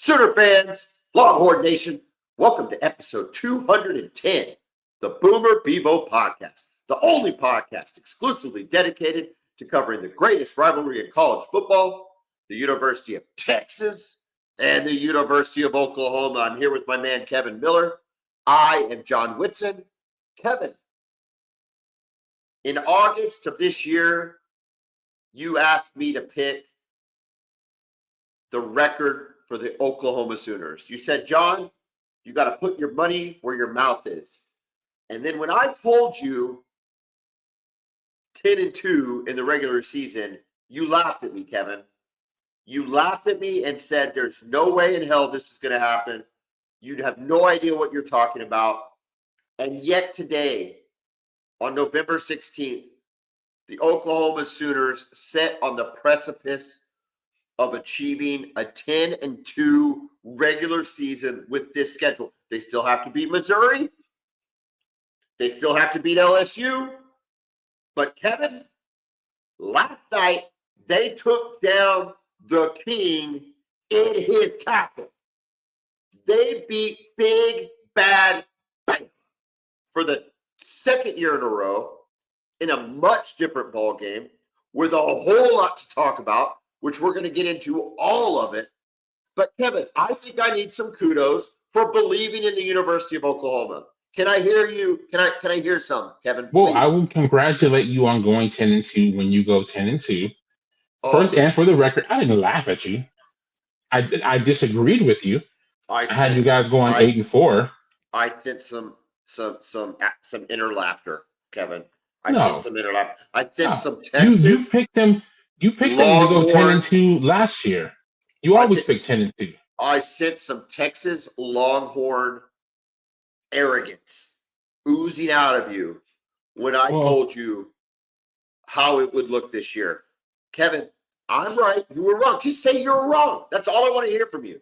Sooner fans, Longhorn Nation, welcome to episode 210, the Bevo Podcast, the only podcast exclusively dedicated to covering the greatest rivalry in college football, the University of Texas and the University of Oklahoma. I'm here with my man, Kevin Miller. I am John Whitson. Kevin, in August of this year, you asked me to pick the record for the Oklahoma Sooners. You said, John, you got to put your money where your mouth is. And then when I told you 10-2 in the regular season, you laughed at me, Kevin. You laughed at me and said, there's no way in hell this is going to happen. You'd have no idea what you're talking about. And yet today, on November 16th, the Oklahoma Sooners set on the precipice of achieving a 10-2 regular season with this schedule. They still have to beat Missouri. They still have to beat LSU. But Kevin, last night, they took down the king in his castle. They beat Big Bad Bama for the second year in a row in a much different ball game with a whole lot to talk about, which we're going to get into all of it. But Kevin, I think I need some kudos for believing in the University of Oklahoma. Can I hear you? Can I hear some, Kevin? Well, please? I will congratulate you on going 10-2 when you go 10-2. First, and for the record, I didn't laugh at you. I disagreed with you. I had you guys going 8-4. I sensed some inner laughter, Kevin. I No. sensed some inner laughter. I sensed some Texas. You picked them. You picked them to go 10-2 last year. You always pick 10-2. I sensed some Texas Longhorn arrogance oozing out of you when I told you how it would look this year. Kevin, I'm right. You were wrong. Just say you're wrong. That's all I want to hear from you.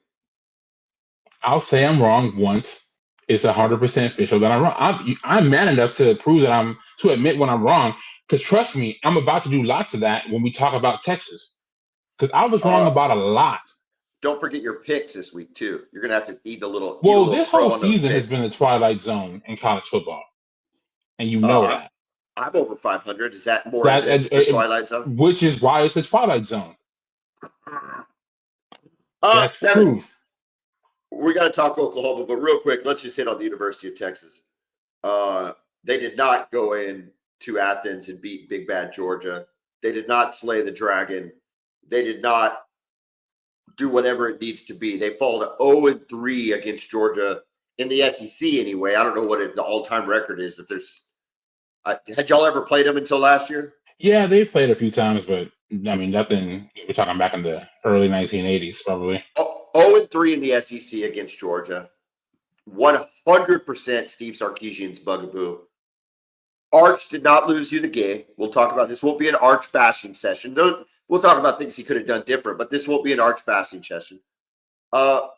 I'll say I'm wrong once. It's 100% official that I'm wrong. I'm man enough to prove that to admit when I'm wrong. Because trust me, I'm about to do lots of that when we talk about Texas. Because I was wrong about a lot. Don't forget your picks this week, too. You're going to have to eat a little. Well, this whole season has been the twilight zone in college football. And you know that. I'm over 500. Is that more than the twilight zone? Which is why it's the twilight zone. That's proof. We got to talk Oklahoma, but real quick, let's just hit on the University of Texas. They did not go in to Athens and beat Big Bad Georgia. They did not slay the dragon. They did not do whatever it needs to be. They fall to 0-3 against Georgia in the SEC anyway. I don't know what the all-time record is. If there's, had y'all ever played them until last year? Yeah, they played a few times, but I mean, nothing. We're talking back in the early 1980s, probably. 0-3 in the SEC against Georgia. 100% Steve Sarkisian's bugaboo. Arch did not lose you the game. We'll talk about this. Won't be an Arch bashing session. We'll talk about things he could have done different, but this won't be an Arch bashing session. I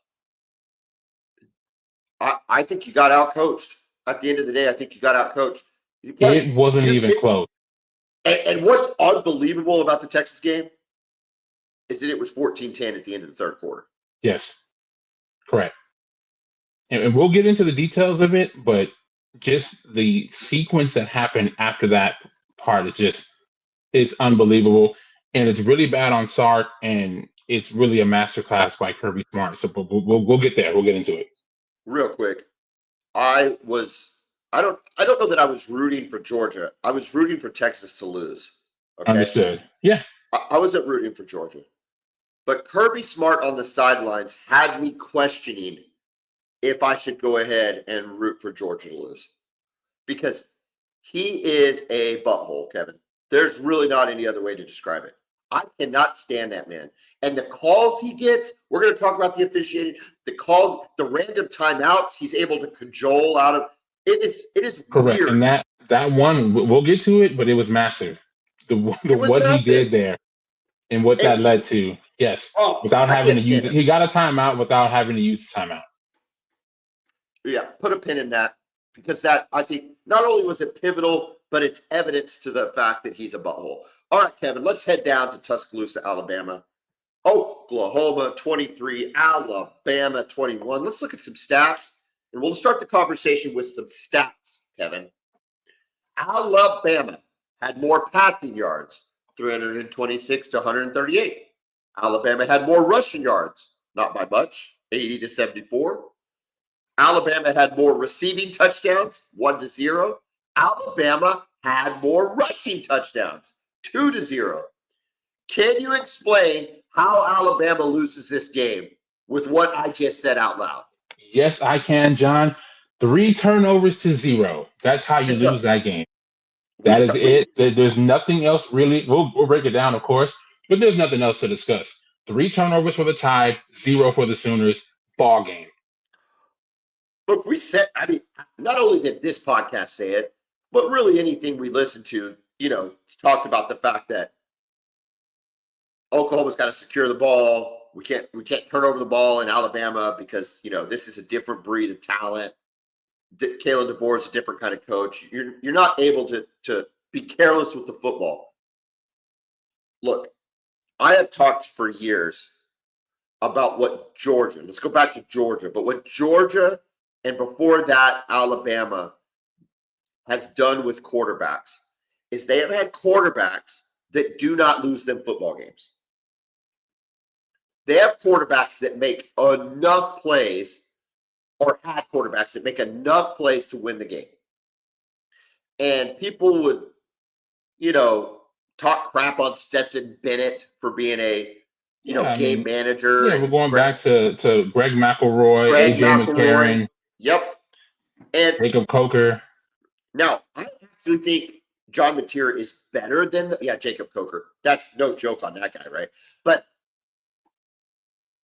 think you got outcoached. At the end of the day, I think you got outcoached. It wasn't even close. And what's unbelievable about the Texas game is that it was 14-10 at the end of the third quarter. Yes, correct. And we'll get into the details of it, but just the sequence that happened after that part is it's unbelievable. And it's really bad on Sark, and it's really a masterclass by Kirby Smart. So we'll get there. We'll get into it. Real quick. I don't know that I was rooting for Georgia. I was rooting for Texas to lose. Okay? Understood. Yeah. I wasn't rooting for Georgia. But Kirby Smart on the sidelines had me questioning if I should go ahead and root for Georgia to lose. Because he is a butthole, Kevin. There's really not any other way to describe it. I cannot stand that man. And the calls he gets, we're going to talk about the officiating, the calls, the random timeouts he's able to cajole out of. It is correct. Weird. And that one, we'll get to it, but it was massive. What massive. He did there and what that led to. Yes. Without having to use it. He got a timeout without having to use the timeout. Yeah, put a pin in that, because that, I think, not only was it pivotal, but it's evidence to the fact that he's a butthole. All right, Kevin, let's head down to Tuscaloosa, Alabama. Oh, Oklahoma 23, Alabama 21. Let's look at some stats, and we'll start the conversation with some stats, Kevin. Alabama had more passing yards, 326 to 138. Alabama had more rushing yards, not by much, 80 to 74. Alabama had more receiving touchdowns, 1 to 0. Alabama had more rushing touchdowns, 2 to 0. Can you explain how Alabama loses this game with what I just said out loud? Yes, I can, John. 3 turnovers to 0. That's how you lose that game. That is it. There's nothing else really. We'll break it down, of course, but there's nothing else to discuss. 3 turnovers for the Tide, 0 for the Sooners. Ball game. Look, we said, I mean, not only did this podcast say it, but really anything we listened to, talked about the fact that Oklahoma's got to secure the ball. We can't turn over the ball in Alabama because, this is a different breed of talent. Kalen DeBoer is a different kind of coach. You're not able to be careless with the football. Look, I have talked for years about what Georgia, let's go back to Georgia, but what Georgia and before that Alabama has done with quarterbacks is they have had quarterbacks that do not lose them football games. They have quarterbacks that make enough plays, or had quarterbacks that make enough plays to win the game. And people would, talk crap on Stetson Bennett for being a, game manager. Yeah, we're going back to Greg McElroy, AJ McCarron. Yep. And Jacob Coker. Now, I actually think John Mateer is better than Jacob Coker. That's no joke on that guy, right? But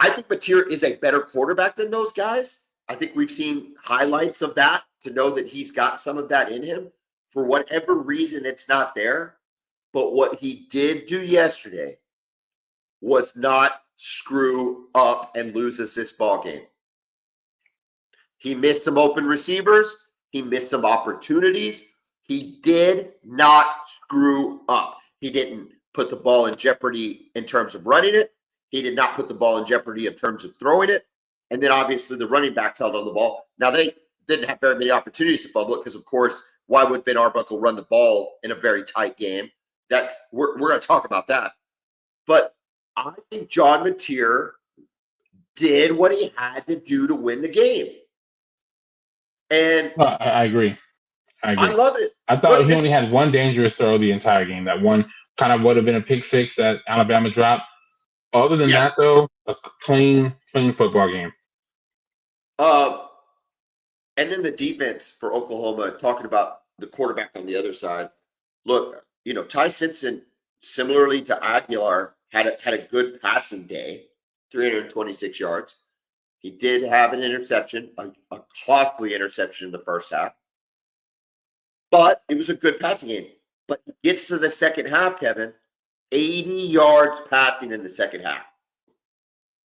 I think Mateer is a better quarterback than those guys. I think we've seen highlights of that to know that he's got some of that in him. For whatever reason, it's not there. But what he did do yesterday was not screw up and lose us this ball game. He missed some open receivers. He missed some opportunities. He did not screw up. He didn't put the ball in jeopardy in terms of running it. He did not put the ball in jeopardy in terms of throwing it. And then obviously the running backs held on the ball. Now they didn't have very many opportunities to fumble it because, of course, why would Ben Arbuckle run the ball in a very tight game? We're going to talk about that. But I think John Mateer did what he had to do to win the game. And I agree. I love it. I thought he only had one dangerous throw the entire game. That one kind of would have been a pick six that Alabama dropped. Other than that, though, a clean football game. And then the defense for Oklahoma, talking about the quarterback on the other side. Look, Ty Simpson, similarly to Aguilar, had a good passing day, 326 yards. He did have an interception, a costly interception in the first half. But it was a good passing game. But he gets to the second half, Kevin, 80 yards passing in the second half.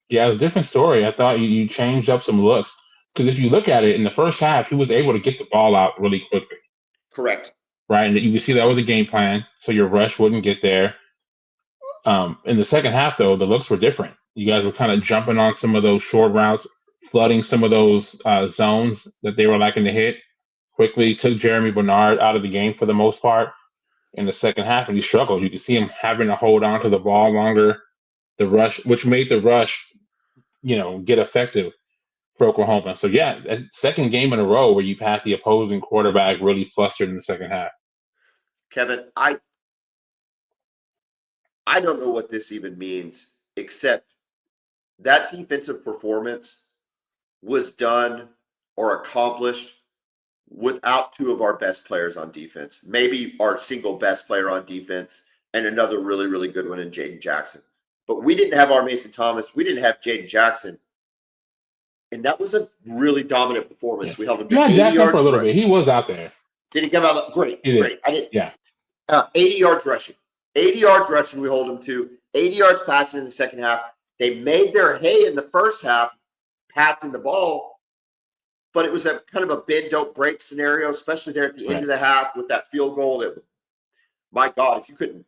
Yeah, it was a different story. I thought you changed up some looks. Because if you look at it, in the first half, he was able to get the ball out really quickly. Correct. Right? And you can see that was a game plan, so your rush wouldn't get there. In the second half, though, the looks were different. You guys were kind of jumping on some of those short routes, flooding some of those zones that they were lacking to hit. Quickly took Jeremy Bernard out of the game for the most part in the second half, and he struggled. You could see him having to hold on to the ball longer. The rush, which made the rush, get effective for Oklahoma. So, second game in a row where you've had the opposing quarterback really flustered in the second half. Kevin, I don't know what this even means, except that defensive performance was done or accomplished without two of our best players on defense, maybe our single best player on defense, and another really, really good one in Jaden Jackson. But we didn't have our Mason Thomas. We didn't have Jaden Jackson. And that was a really dominant performance. Yeah. We held him to 80 yards for a little bit. He was out there. Did he come out? Great. Great. I didn't. Yeah. 80 yards rushing. 80 yards rushing we hold him to. 80 yards passing in the second half. They made their hay in the first half passing the ball. But it was a kind of a bend, don't break scenario, especially there at the end of the half with that field goal. That, my God, if you couldn't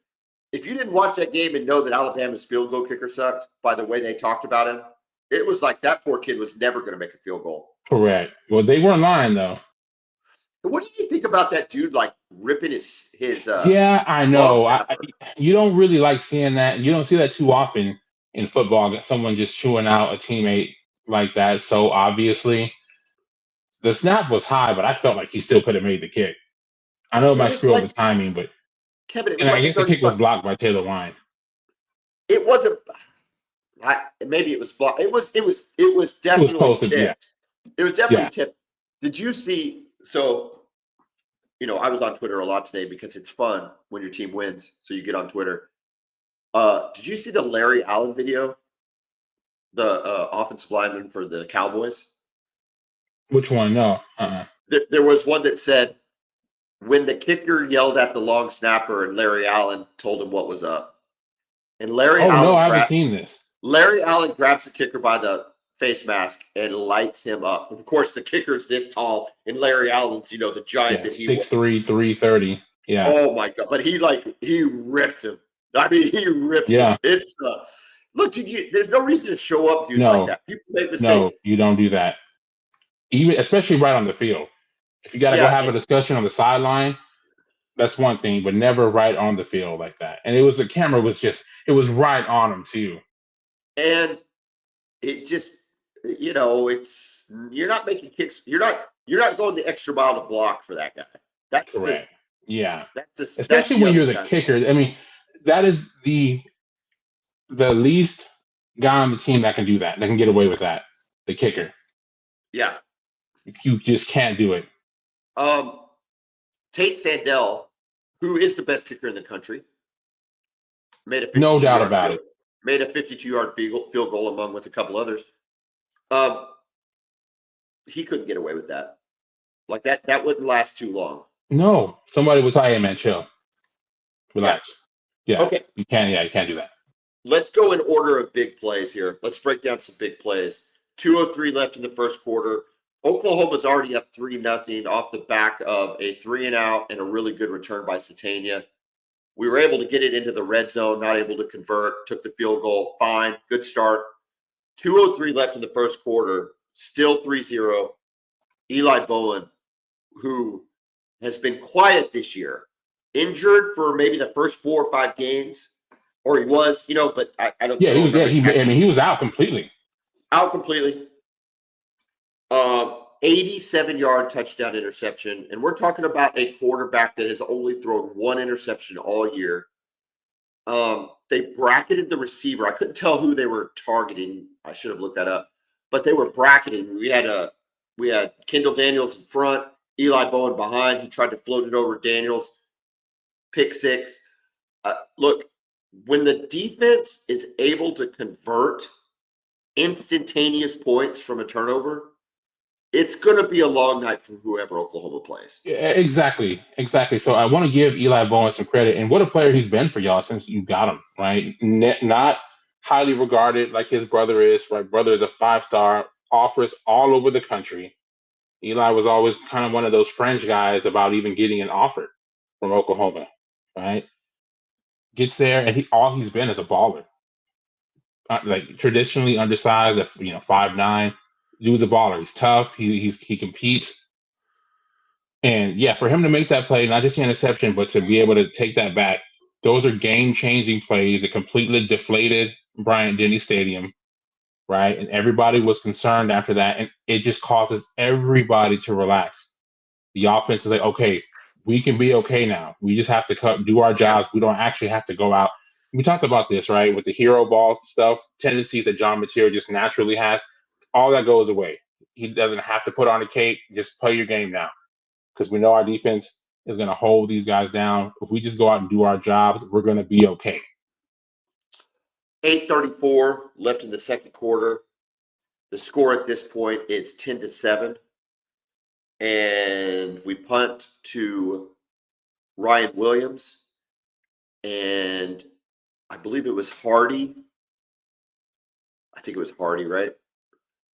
if you didn't watch that game and know that Alabama's field goal kicker sucked by the way they talked about him, it was like that poor kid was never going to make a field goal. Correct. Well, they weren't lying though. What did you think about that dude like ripping his Yeah, I long know. snapper? You don't really like seeing that. You don't see that too often in football. Someone just chewing out a teammate like that. So obviously, the snap was high, but I felt like he still could have made the kick. I know it It might was screw up like, the timing, but Kevin, it and was I like a guess the kick was 35. blocked by Taylor Wine. It wasn't. Maybe it was blocked. It was It was definitely close to tipped. It was definitely yeah. tipped. Did you see? So, I was on Twitter a lot today because it's fun when your team wins. So you get on Twitter. Did you see the Larry Allen video? The offensive lineman for the Cowboys. Which one? No. There was one that said when the kicker yelled at the long snapper and Larry Allen told him what was up. And Larry Oh no, Allen I haven't seen this. Larry Allen grabs the kicker by the face mask and lights him up. Of course, the kicker's this tall, and Larry Allen's, the giant Yeah, that he was. 6'3", 330. Yeah. Oh my god! But he rips him. I mean, he rips him. Yeah. It's look, there's no reason to show up dudes like that. People make mistakes. No, you don't do that. Even especially right on the field. If you got to go have a discussion on the sideline, that's one thing, but never right on the field like that. And the camera was right on him too. And it just, it's you're not making kicks. You're not going the extra mile to block for that guy. That's correct. That's especially when you're the kicker. I mean, that is the least guy on the team that can do that. That can get away with that. The kicker. Yeah. You just can't do it. Tate Sandell, who is the best kicker in the country, made a no doubt about it. Made a 52-yard field goal along with a couple others. He couldn't get away with that. Like that wouldn't last too long. No, somebody would tell you, hey, man, chill, relax. Yeah. Okay. You can't do that. Let's go in order of big plays here. Let's break down some big plays. 2:03 left in the first quarter. Oklahoma's already up 3-0 off the back of a 3-and-out and a really good return by Satania. We were able to get it into the red zone, not able to convert, took the field goal. Fine, good start. 2:03 left in the first quarter, still 3-0. Eli Bowen, who has been quiet this year, injured for maybe the first 4 or 5 games, or he was, but I don't. Yeah, he was. Yeah, he was out completely. Out completely. 87-yard touchdown interception, and we're talking about a quarterback that has only thrown 1 interception all year. They bracketed the receiver. I couldn't tell who they were targeting. I should have looked that up, but they were bracketing. We had Kendall Daniels in front, Eli Bowen behind. He tried to float it over Daniels. Pick 6. Look, when the defense is able to convert instantaneous points from a turnover, it's going to be a long night for whoever Oklahoma plays. Yeah, exactly. So I want to give Eli Bowen some credit, and what a player he's been for y'all since you got him, right? Not highly regarded like his brother is, right? Brother is a 5-star, offers all over the country. Eli was always kind of one of those fringe guys about even getting an offer from Oklahoma, right? Gets there, and all he's been is a baller. Like traditionally undersized, 5'9". Dude's a baller. He's tough. He competes. And yeah, for him to make that play, not just the interception, but to be able to take that back, those are game-changing plays that completely deflated Bryant-Denny Stadium, right? And everybody was concerned after that, and it just causes everybody to relax. The offense is like, okay, we can be okay now. We just have to do our jobs. We don't actually have to go out. We talked about this, right? With the hero ball stuff, tendencies that John Mateer just naturally has, all that goes away. He doesn't have to put on a cape. Just play your game now. Because we know our defense is going to hold these guys down. If we just go out and do our jobs, we're going to be okay. 8:34 left in the second quarter. The score at this point is 10-7. And we punt to Ryan Williams. And I believe it was Hardy. I think it was Hardy, right?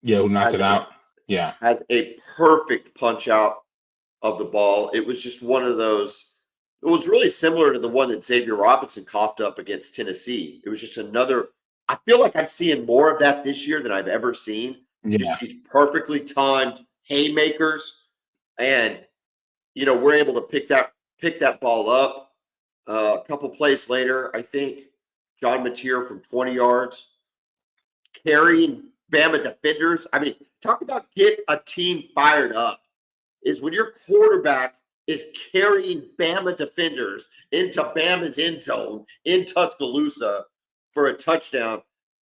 Yeah, who knocked it out. Yeah. Has a perfect punch out of the ball. It was just one of those It was really similar to the one that Xavier Robinson coughed up against Tennessee. It was just another. I feel like I'm seeing more of that this year than I've ever seen. Yeah. Just these perfectly timed haymakers, and we're able to pick that ball up. A couple plays later, I think John Mateer from 20 yards carrying Bama defenders. I mean, talk about get a team fired up. Is when your quarterback is carrying Bama defenders into Bama's end zone in Tuscaloosa for a touchdown.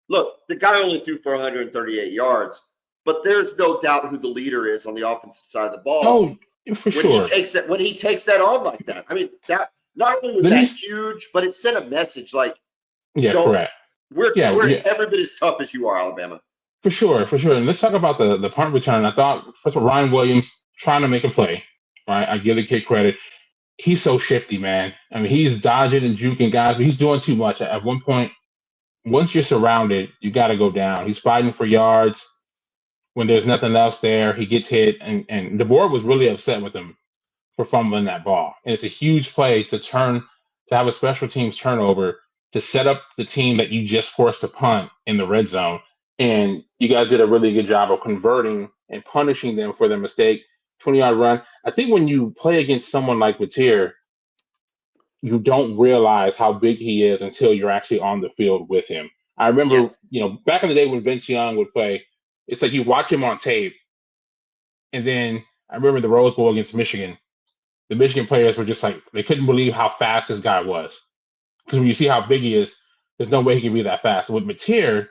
Look, the guy only threw for 138 yards, but there's no doubt who the leader is on the offensive side of the ball. Oh, for when sure. he takes that on like that. I mean, that not only was that huge, but it sent a message like, correct. We're every bit as tough as you are, Alabama. For sure. And let's talk about the punt return. I thought, first of all, Ryan Williams trying to make a play, right? I give the kid credit. He's so shifty, man. I mean, he's dodging and juking guys, but he's doing too much. At one point, once you're surrounded, you got to go down. He's fighting for yards. When there's nothing else there, he gets hit. And the board was really upset with him for fumbling that ball. And it's a huge play to have a special teams turnover to set up the team that you just forced to punt in the red zone. And you guys did a really good job of converting and punishing them for their mistake. 20-yard run. I think when you play against someone like Mateer, you don't realize how big he is until you're actually on the field with him. I remember, back in the day when Vince Young would play, it's like you watch him on tape. And then I remember the Rose Bowl against Michigan. The Michigan players were just like, they couldn't believe how fast this guy was. Because when you see how big he is, there's no way he can be that fast. With Mateer,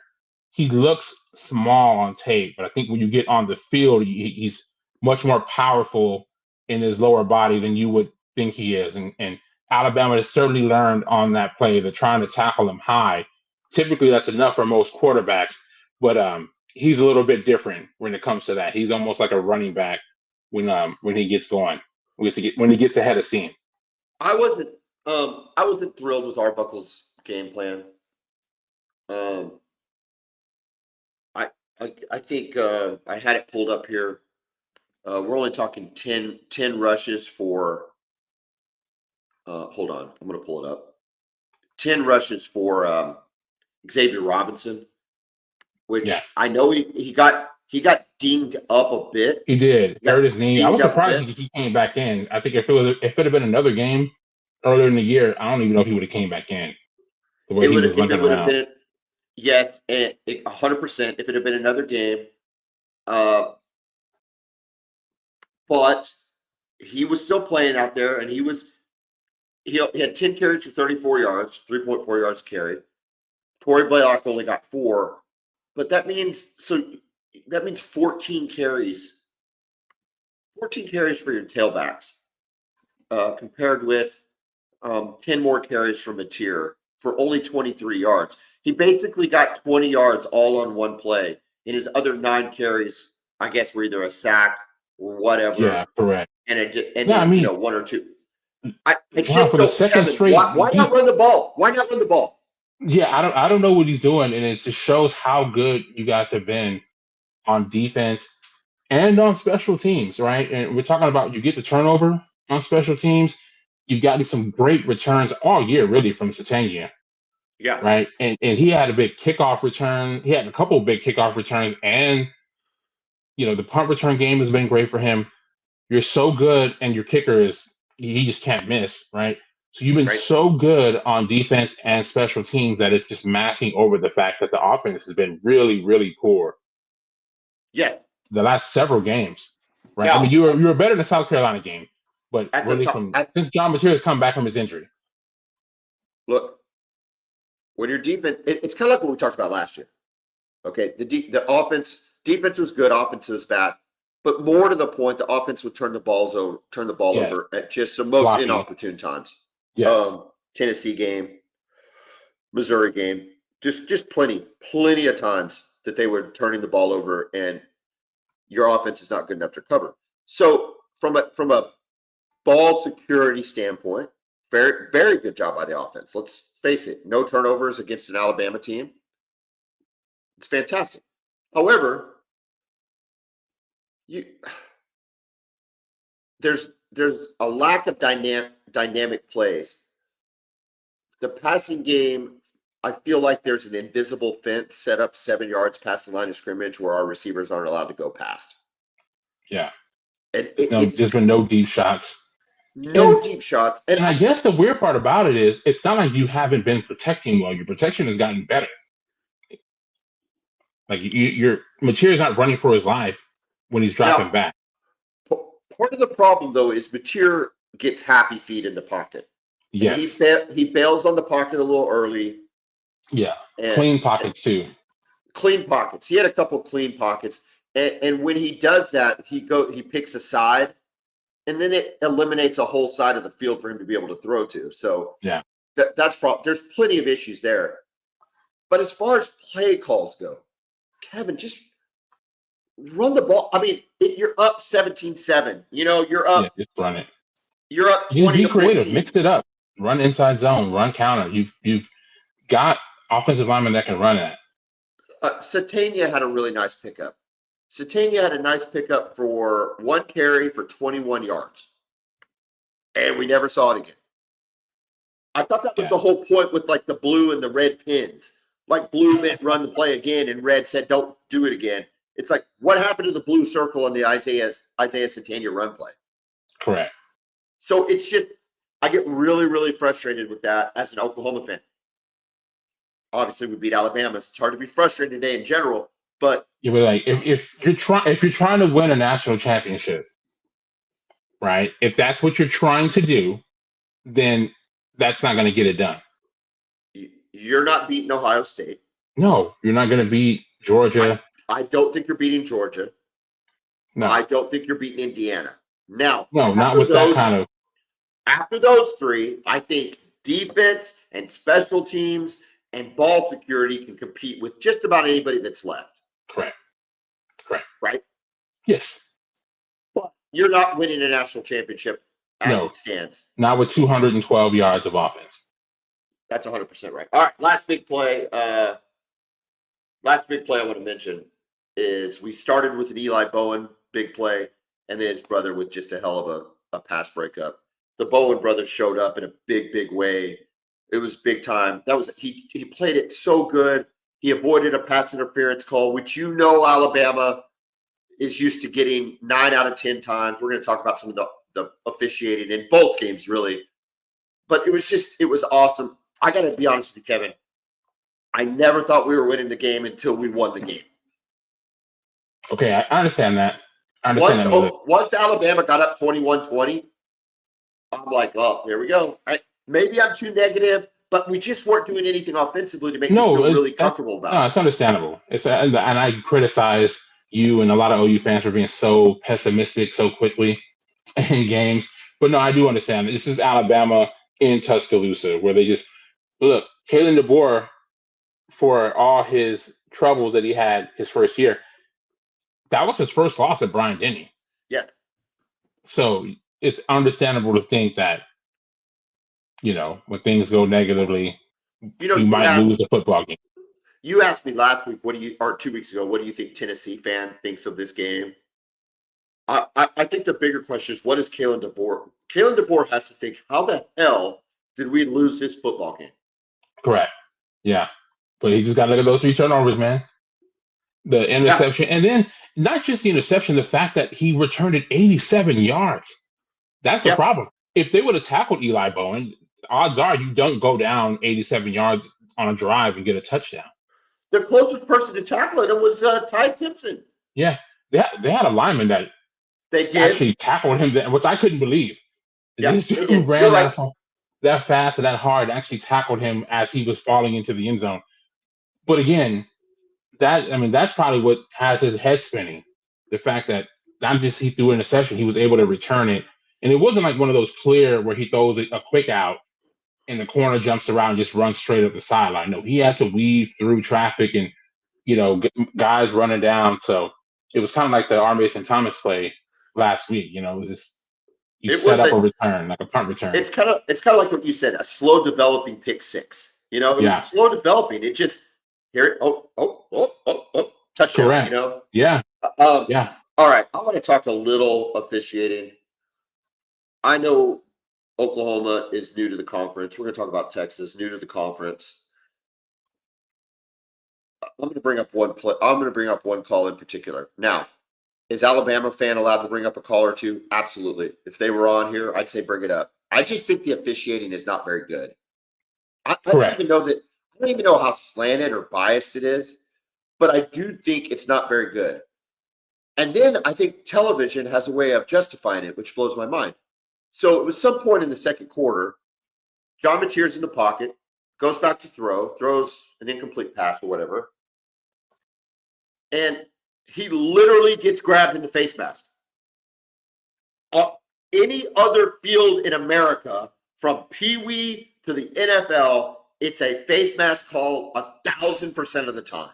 he looks small on tape, but I think when you get on the field, he's much more powerful in his lower body than you would think he is. And Alabama has certainly learned on that play that trying to tackle him high. Typically, that's enough for most quarterbacks, but he's a little bit different when it comes to that. He's almost like a running back when he gets going, when he gets ahead of steam. I wasn't thrilled with Arbuckle's game plan. I think I had it pulled up here. We're only talking 10 rushes for. Hold on, I'm going to pull it up. 10 rushes for Xavier Robinson, which I know he got dinged up a bit. He did. Hurt his knee. I was surprised he came back in. I think if it had been another game earlier in the year, I don't even know if he would have came back in. The way he was looking around. Yes, and 100%. If it had been another game, but he was still playing out there, and he had 10 carries for 34 yards, 3.4 yards carry. Torrey Blaylock only got 4, but that means 14 carries. 14 carries for your tailbacks, compared with 10 more carries from Mateer for only 23 yards. He basically got 20 yards all on one play. And his other 9 carries, I guess, were either a sack or whatever. Yeah, correct. And one or two. I just for the second straight. Why not run the ball? Why not run the ball? Yeah, I don't know what he's doing, and it just shows how good you guys have been on defense and on special teams, right? And we're talking about you get the turnover on special teams. You've gotten some great returns all year, really, from Satania. Yeah. Right. And he had a big kickoff return. He had a couple of big kickoff returns. And, the punt return game has been great for him. You're so good. And your kicker he just can't miss. Right. So you've been so good on defense and special teams that it's just masking over the fact that the offense has been really, really poor. Yes. The last several games. Right. Yeah. I mean, you were better in the South Carolina game. But really, since John Mateer has come back from his injury. Look. When your defense, it's kind of like what we talked about last year. Okay, the defense was good, offense was bad, but more to the point, the offense would turn the ball over at just the most inopportune times. Yes. Tennessee game, Missouri game, just plenty of times that they were turning the ball over, and your offense is not good enough to cover. So from a ball security standpoint, very, very good job by the offense. Let's face it, no turnovers against an Alabama team. It's fantastic. However, there's a lack of dynamic plays. The passing game, I feel like there's an invisible fence set up 7 yards past the line of scrimmage where our receivers aren't allowed to go past. Yeah. And There's been no deep shots. No deep shots. And I guess the weird part about it is it's not like you haven't been protecting well. Your protection has gotten better. Like your Material's not running for his life when he's dropping back. Part of the problem, though, is Material gets happy feet in the pocket. Yes. And he bails on the pocket a little early. Yeah. Clean pockets, too. Clean pockets. He had a couple clean pockets. And when he does that, he picks a side, and then it eliminates a whole side of the field for him to be able to throw to. So yeah, that's there's plenty of issues there. But as far as play calls go, Kevin, just run the ball. I mean, you're up 17-7. You're up. Yeah, just run it. You're up 20 Just be creative. 14. Mix it up. Run inside zone. Run counter. You've got offensive linemen that can run that. Satania had a really nice pickup. Satania had a nice pickup for 1 carry for 21 yards. And we never saw it again. I thought that was the whole point with like the blue and the red pins. Like blue meant run the play again, and red said don't do it again. It's like, what happened to the blue circle on the Isaiah Satania run play? Correct. So it's just, I get really, really frustrated with that as an Oklahoma fan. Obviously, we beat Alabama. It's hard to be frustrated today in general, but you were like, if you're trying to win a national championship, right? If that's what you're trying to do, then that's not going to get it done. You're not beating Ohio State. No, you're not going to beat Georgia. I don't think you're beating Georgia. No. I don't think you're beating Indiana. Now, no, not with that kind of. After those 3, I think defense and special teams and ball security can compete with just about anybody that's left. Correct. Right? Yes. But you're not winning a national championship as it stands. Not with 212 yards of offense. That's 100% right. All right, last big play I want to mention is we started with an Eli Bowen big play, and then his brother with just a hell of a pass breakup. The Bowen brothers showed up in a big, big way. It was big time. He played it so good. He avoided a pass interference call, which Alabama is used to getting 9 out of 10 times. We're going to talk about some of the officiating in both games, really. But it was awesome. I got to be honest with you, Kevin. I never thought we were winning the game until we won the game. Okay, I understand that. Once Alabama got up 21-20, I'm like, oh, there we go. Maybe I'm too negative, but we just weren't doing anything offensively to make me feel really comfortable about it. No, it's understandable. And I criticize you and a lot of OU fans for being so pessimistic so quickly in games. But no, I do understand. This is Alabama in Tuscaloosa, where they just look. Kalen DeBoer, for all his troubles that he had his first year, that was his first loss at Bryant-Denny. Yeah. So it's understandable to think that, when things go negatively, you might lose the football game. You asked me last week, or 2 weeks ago, what do you think Tennessee fan thinks of this game? I think the bigger question is, what is Kalen DeBoer? Kalen DeBoer has to think, how the hell did we lose this football game? Correct. Yeah. But he just got to look at those 3 turnovers, man. The interception. Yeah. And then not just the interception, the fact that he returned it 87 yards. That's the problem. If they would have tackled Eli Bowen, odds are you don't go down 87 yards on a drive and get a touchdown. The closest person to tackle him was Ty Simpson. Yeah. They had a lineman that actually tackled him, which I couldn't believe. Yeah, this dude ran that fast and that hard, actually tackled him as he was falling into the end zone. But again, that's probably what has his head spinning. The fact that not just he threw an interception, he was able to return it. And it wasn't like one of those clear where he throws a quick out and the corner jumps around and just runs straight up the sideline. No, he had to weave through traffic and, guys running down. So it was kind of like the R. Mason Thomas play last week. It was just set up a return, like a punt return. It's kind of like what you said, a slow developing pick six. It was slow developing. It just touchdown. Correct. Yeah. Yeah. All right. I want to talk a little officiating. I know Oklahoma is new to the conference. We're going to talk about Texas, new to the conference. I'm going to bring up one call in particular. Now, is Alabama fan allowed to bring up a call or two? Absolutely. If they were on here, I'd say bring it up. I just think the officiating is not very good. I don't even know that. I don't even know how slanted or biased it is, but I do think it's not very good. And then I think television has a way of justifying it, which blows my mind. So it was some point in the second quarter, John Mateer's in the pocket, goes back to throws an incomplete pass or whatever, and he literally gets grabbed in the face mask. Any other field in America, from Pee Wee to the NFL, it's a face mask call 1,000% of the time.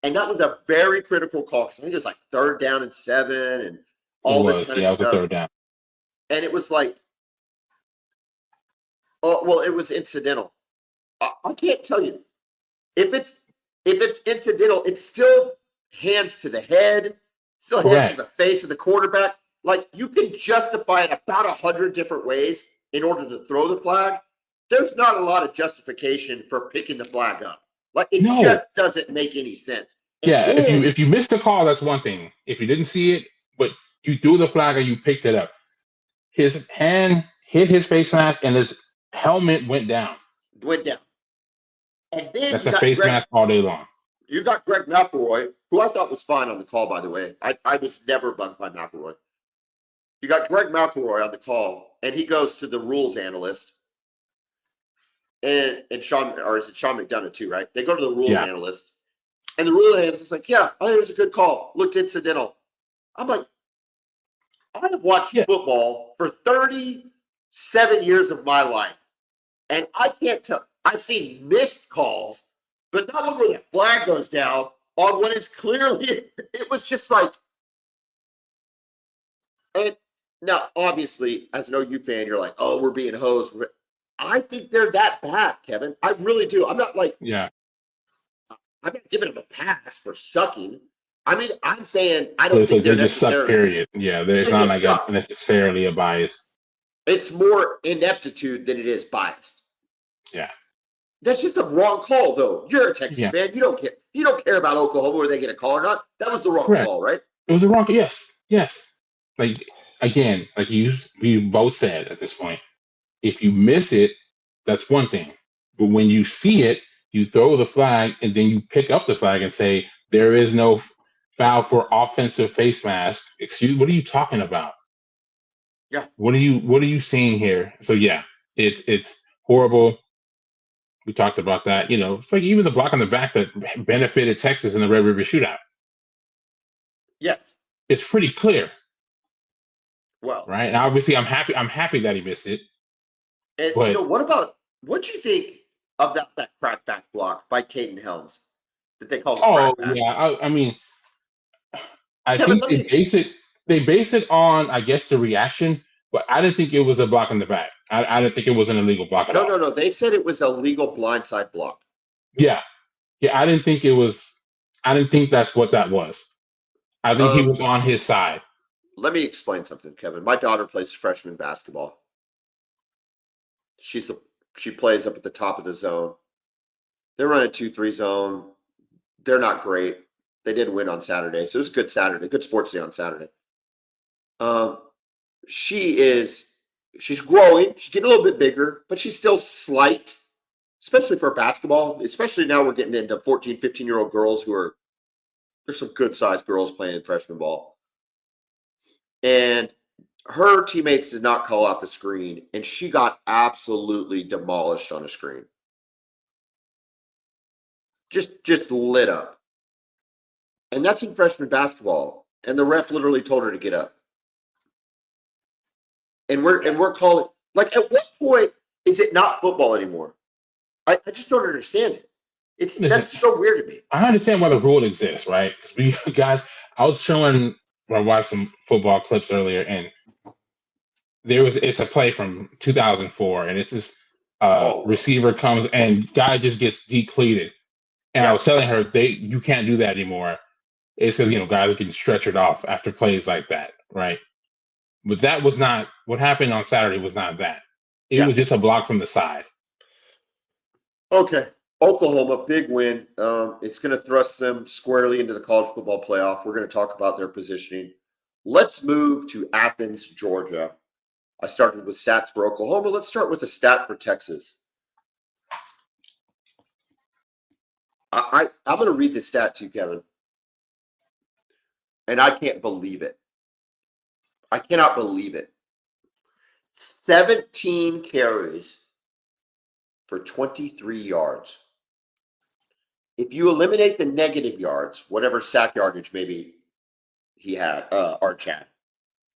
And that was a very critical call because I think it was like 3rd down and 7 and all this kind of stuff. It was a 3rd down. And it was like, oh, well, it was incidental. I can't tell you. If it's incidental, it's still hands to the head, still hands to the face of the quarterback. Like, you can justify it about 100 different ways in order to throw the flag. There's not a lot of justification for picking the flag up. Like, it just doesn't make any sense. And then, if you missed the call, that's one thing. If you didn't see it, but you threw the flag or you picked it up, his hand hit his face mask and his helmet went down. And then that's a face mask all day long. You got Greg McElroy, who I thought was fine on the call, by the way. I was never bugged by McElroy. You got Greg McElroy on the call, and he goes to the rules analyst. And Sean, or is it Sean McDonough too, right? They go to the rules analyst. And the rules analyst is like, yeah, I think it was a good call. Looked incidental. I'm like, I have watched football for 37 years of my life. And I can't tell. I've seen missed calls, but not one where the flag goes down on when it's clearly, it was just like, and now, obviously, as an OU fan, you're like, oh, we're being hosed. I think they're that bad, Kevin. I really do. I'm not like, I'm not giving them a pass for sucking. I mean, I'm saying I don't think they're just suck, period. Yeah, there's not like necessarily a bias. It's more ineptitude than it is biased. Yeah. That's just a wrong call, though. You're a Texas fan. You don't care. You don't care about Oklahoma whether they get a call or not. That was the wrong call, right? It was the wrong. Yes. Like, again, like we both said at this point, if you miss it, that's one thing. But when you see it, you throw the flag and then you pick up the flag and say there is no foul for offensive face mask. Excuse, what are you talking about? Yeah. What are you seeing here? So it's horrible. We talked about that. It's like even the block on the back that benefited Texas in the Red River Shootout. Yes. It's pretty clear. Well, right. And obviously I'm happy that he missed it. And what'd you think about that crackback block by Caden Helms that they called crackback? I mean, I think they base it on, I guess, the reaction, but I didn't think it was a block in the back. I didn't think it was an illegal block at all. No. They said it was a legal blindside block. Yeah. I didn't think that's what that was. I think he was on his side. Let me explain something, Kevin. My daughter plays freshman basketball. She plays up at the top of the zone. They're running 2-3 zone. They're not great. They did win on Saturday, so it was a good Saturday, good sports day on Saturday. She's growing. She's getting a little bit bigger, but she's still slight, especially for basketball. Especially now we're getting into 14, 15-year-old girls there's some good-sized girls playing freshman ball. And her teammates did not call out the screen, and she got absolutely demolished on a screen. Just lit up. And that's in freshman basketball. And the ref literally told her to get up. And we're calling, like, at what point is it not football anymore? I just don't understand it. That's so weird to me. I understand why the rule exists, right? Because I watched some football clips earlier, and it's a play from 2004, and it's this receiver comes and guy just gets decleated. And I was telling her, you can't do that anymore. It's because, guys are getting stretchered off after plays like that, right? But that was not what happened on Saturday. Was not that. It was just a block from the side. Okay. Oklahoma, big win. It's going to thrust them squarely into the college football playoff. We're going to talk about their positioning. Let's move to Athens, Georgia. I started with stats for Oklahoma. Let's start with a stat for Texas. I'm going to read the stat to you, Kevin. And I can't believe it. I cannot believe it. 17 carries for 23 yards. If you eliminate the negative yards, whatever sack yardage maybe he had, Arch had,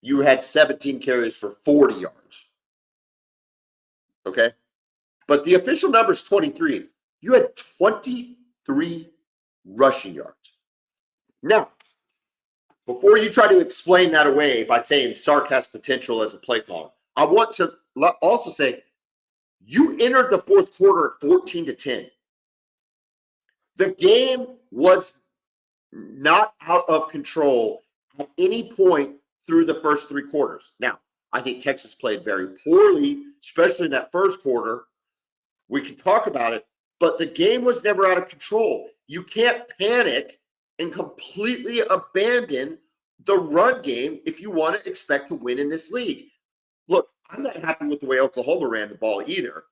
you had 17 carries for 40 yards. Okay? But the official number is 23. You had 23 rushing yards. Now, before you try to explain that away by saying Sark has potential as a play caller, I want to also say you entered the fourth quarter at 14-10. The game was not out of control at any point through the first three quarters. Now, I think Texas played very poorly, especially in that first quarter. We can talk about it, but the game was never out of control. You can't panic and completely abandon the run game if you want to expect to win in this league. Look, I'm not happy with the way Oklahoma ran the ball either,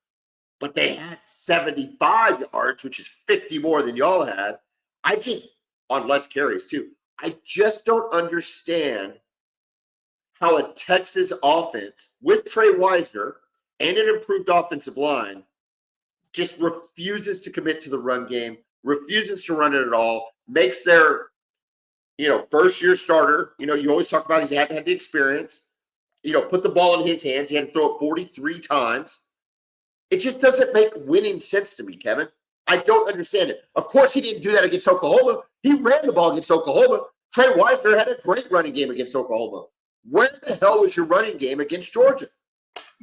but they had 75 yards, which is 50 more than y'all had. On less carries too. I just don't understand how a Texas offense with Trey Wisner and an improved offensive line just refuses to commit to the run game, refuses to run it at all, makes their, first-year starter, you always talk about he hadn't had the experience, put the ball in his hands. He had to throw it 43 times. It just doesn't make winning sense to me, Kevin. I don't understand it. Of course, he didn't do that against Oklahoma. He ran the ball against Oklahoma. Trey Wisner had a great running game against Oklahoma. Where the hell was your running game against Georgia?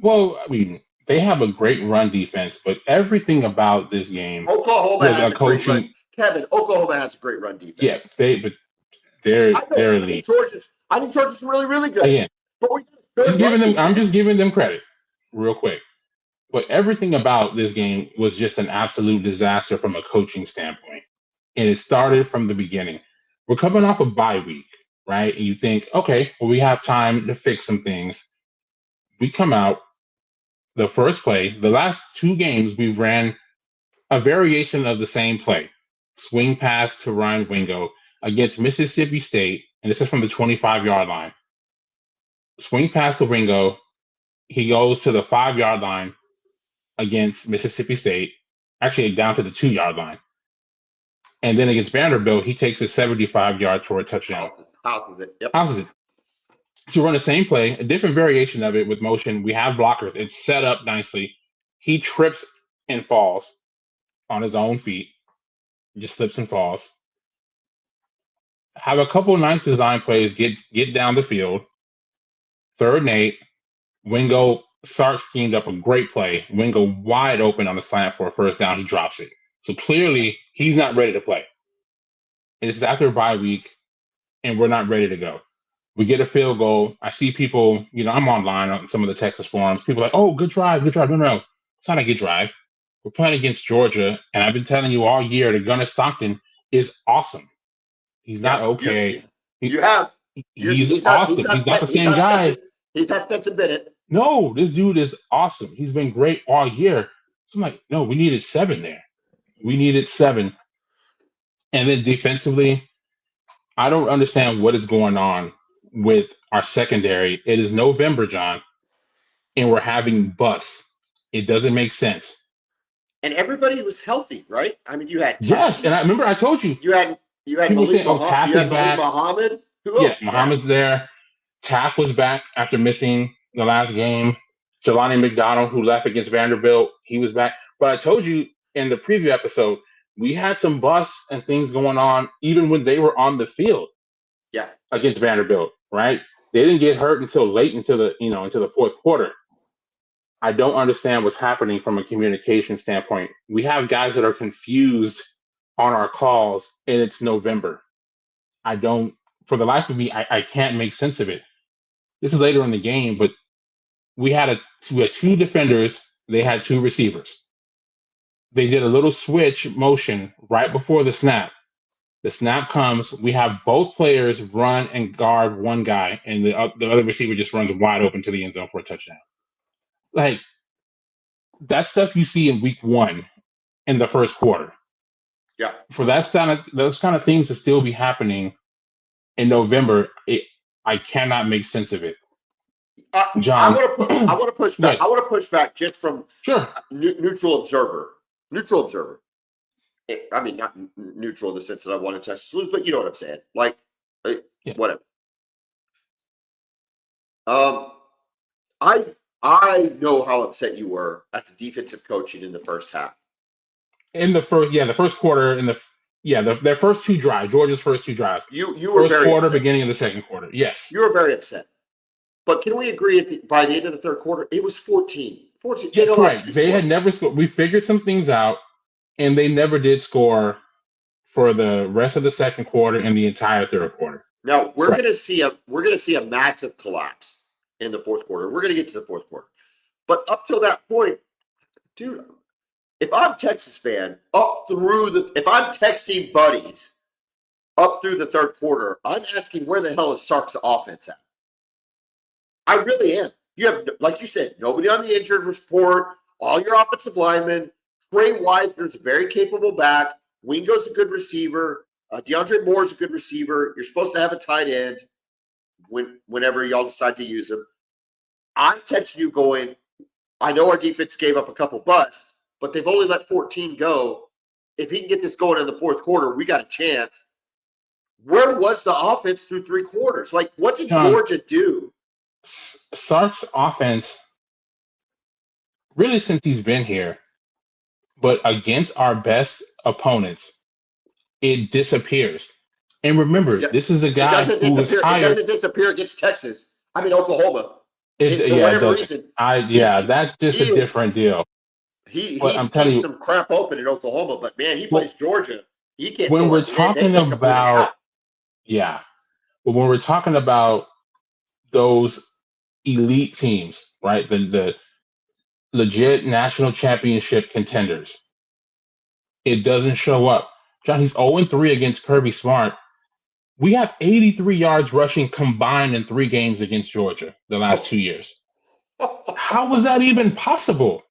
Well, I mean, they have a great run defense, but everything about this game Oklahoma has a coaching. Great run. Kevin, Oklahoma has a great run defense. Yes, they're elite. I think Georgia's really, really good. Again, but I'm just giving them credit, real quick. But everything about this game was just an absolute disaster from a coaching standpoint. And it started from the beginning. We're coming off a bye week, right? And you think, okay, well, we have time to fix some things. We come out, the first play, the last two games, we've ran a variation of the same play. Swing pass to Ryan Wingo against Mississippi State, and this is from the 25-yard line. Swing pass to Wingo, he goes to the 5-yard line against Mississippi State, actually down to the 2-yard line. And then against Vanderbilt, he takes a 75-yard for a touchdown. Houses it. Yep. Houses it. To run the same play, a different variation of it with motion. We have blockers. It's set up nicely. He trips and falls on his own feet. He just slips and falls. Have a couple nice design plays, get down the field. 3rd and 8. Wingo, Sark schemed up a great play. Wingo wide open on the slant for a first down. He drops it. So clearly, he's not ready to play. And this is after a bye week, and we're not ready to go. We get a field goal. I see people, I'm online on some of the Texas forums. People are like, oh, good drive. No. It's not a good drive. We're playing against Georgia, and I've been telling you all year that Gunnar Stockton is awesome. He's not okay. He's awesome. He's not the same guy. He's not Stetson Bennett. No, this dude is awesome. He's been great all year. So I'm like, no, we needed 7 there. We needed 7. And then defensively, I don't understand what is going on with our secondary. It is November, John, and we're having busts. It doesn't make sense. And everybody was healthy, right? I mean, you had yes, and I remember I told you. You had people saying, Taff is back. Muhammad. Who else? Yeah, Muhammad's there. Taff was back after missing the last game. Jelani McDonald, who left against Vanderbilt, he was back. But I told you in the preview episode, we had some busts and things going on even when they were on the field. Yeah, against Vanderbilt, right? They didn't get hurt until late into the fourth quarter. I don't understand what's happening from a communication standpoint. We have guys that are confused on our calls, and it's November. For the life of me, I can't make sense of it. This is later in the game, but we had two defenders. They had two receivers. They did a little switch motion right before the snap. The snap comes. We have both players run and guard one guy, and the other receiver just runs wide open to the end zone for a touchdown. Like, that stuff you see in week 1 in the first quarter. Yeah. For those kind of things to still be happening in November, I cannot make sense of it. John, I want to push back. Good. I want to push back just from Sure. Neutral observer. I mean, not neutral in the sense that I wanted Texas to lose, but you know what I'm saying. Like, whatever. I know how upset you were at the defensive coaching in the first half. In the first quarter, their first two drives, Georgia's first two drives. You were first very quarter, upset. beginning of the second quarter. Yes. You were very upset. But can we agree by the end of the third quarter, it was 14. 14. Yeah, correct. They had never scored. We figured some things out, and they never did score for the rest of the second quarter and the entire third quarter. Now we're going to see a massive collapse in the fourth quarter. We're going to get to the fourth quarter, but up till that point, dude, if I'm a Texas fan, if I'm texting buddies up through the third quarter, I'm asking where the hell is Sark's offense at? I really am. You have, like you said, nobody on the injured report, all your offensive linemen. Trey Wisener's a very capable back. Wingo's a good receiver. DeAndre Moore's a good receiver. You're supposed to have a tight end whenever y'all decide to use him. I'm texting you going, I know our defense gave up a couple busts, but they've only let 14 go. If he can get this going in the fourth quarter, we got a chance. Where was the offense through three quarters? Like, what did Georgia do? Sark's offense, really since he's been here, but against our best opponents, it disappears. And remember, this is a guy who was hired. It doesn't disappear against Texas. I mean, Oklahoma. That's just a different deal. He's keeping some crap open in Oklahoma, but man, he plays Georgia. He can't. When we're talking about, but when we're talking about those elite teams, right? The legit national championship contenders, it doesn't show up. John, he's 0-3 against Kirby Smart. We have 83 yards rushing combined in 3 games against Georgia the last 2 years. How was that even possible?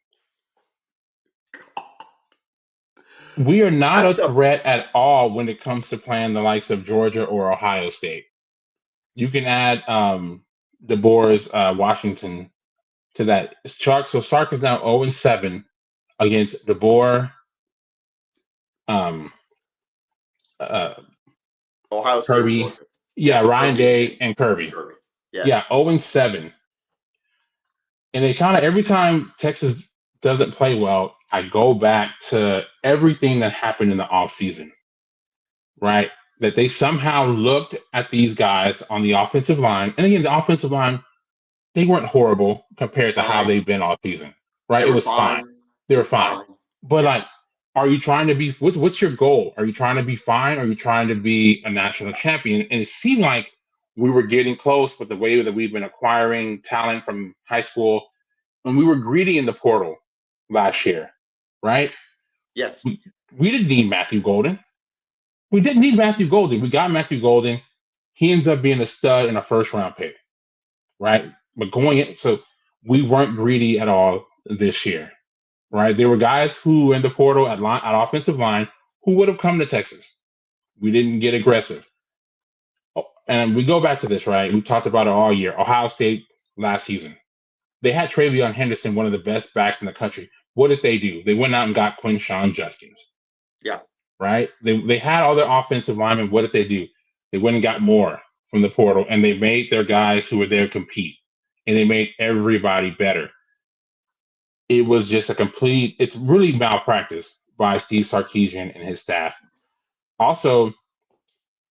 We are not a threat at all when it comes to playing the likes of Georgia or Ohio State. You can add DeBoer's Washington to that. Sark is now 0-7 against DeBoer, Ohio State, Kirby, Ryan Day and Kirby. 0-7. And they kind of, every time Texas doesn't play well, I go back to everything that happened in the offseason, right? That they somehow looked at these guys on the offensive line. And again, the offensive line, they weren't horrible compared to how they've been all season, right? It was fine. They were fine. But are you trying to be, what's your goal? Are you trying to be fine? Or are you trying to be a national champion? And it seemed like we were getting close, but the way that we've been acquiring talent from high school, and we were greedy in the portal last year, right? Yes. We didn't need Matthew Golden. We didn't need Matthew Golden. We got Matthew Golden. He ends up being a stud and a first-round pick, right? But so we weren't greedy at all this year, right? There were guys who in the portal at offensive line who would have come to Texas. We didn't get aggressive. And we go back to this, right? We talked about it all year. Ohio State last season. They had Travion Henderson, one of the best backs in the country. What did they do? They went out and got Quinshon Judkins. Yeah. Right? They had all their offensive linemen. What did they do? They went and got more from the portal, and they made their guys who were there compete. And they made everybody better. It was just it's really malpractice by Steve Sarkisian and his staff. Also,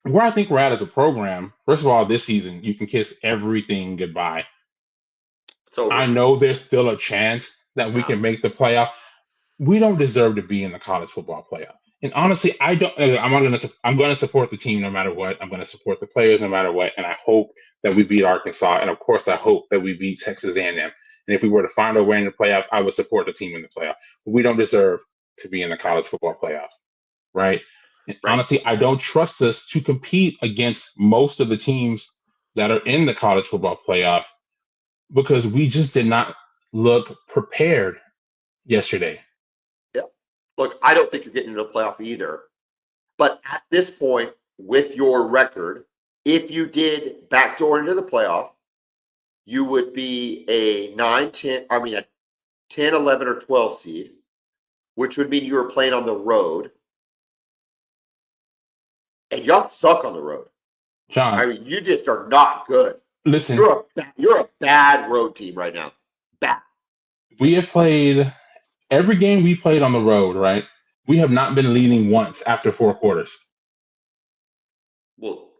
where I think we're at as a program, first of all, this season, you can kiss everything goodbye. I know there's still a chance that we can make the playoff. We don't deserve to be in the college football playoff. And honestly, I'm going to support the team no matter what. I'm going to support the players no matter what. And I hope that we beat Arkansas. And of course, I hope that we beat Texas A&M. And if we were to find our way in the playoffs, I would support the team in the playoff. We don't deserve to be in the college football playoff, right? And Right. honestly, I don't trust us to compete against most of the teams that are in the college football playoff because we just did not look prepared yesterday. Yeah. Look, I don't think you're getting into the playoff either. But at this point, with your record, if you did backdoor into the playoff, you would be a 9, 10, I mean, a 10, 11, or 12 seed, which would mean you were playing on the road. And y'all suck on the road. John, I mean, you just are not good. listen, You're a bad road team right now. Bad. we have played every game we played on the road, right? We have not been leading once after 4 quarters. Well,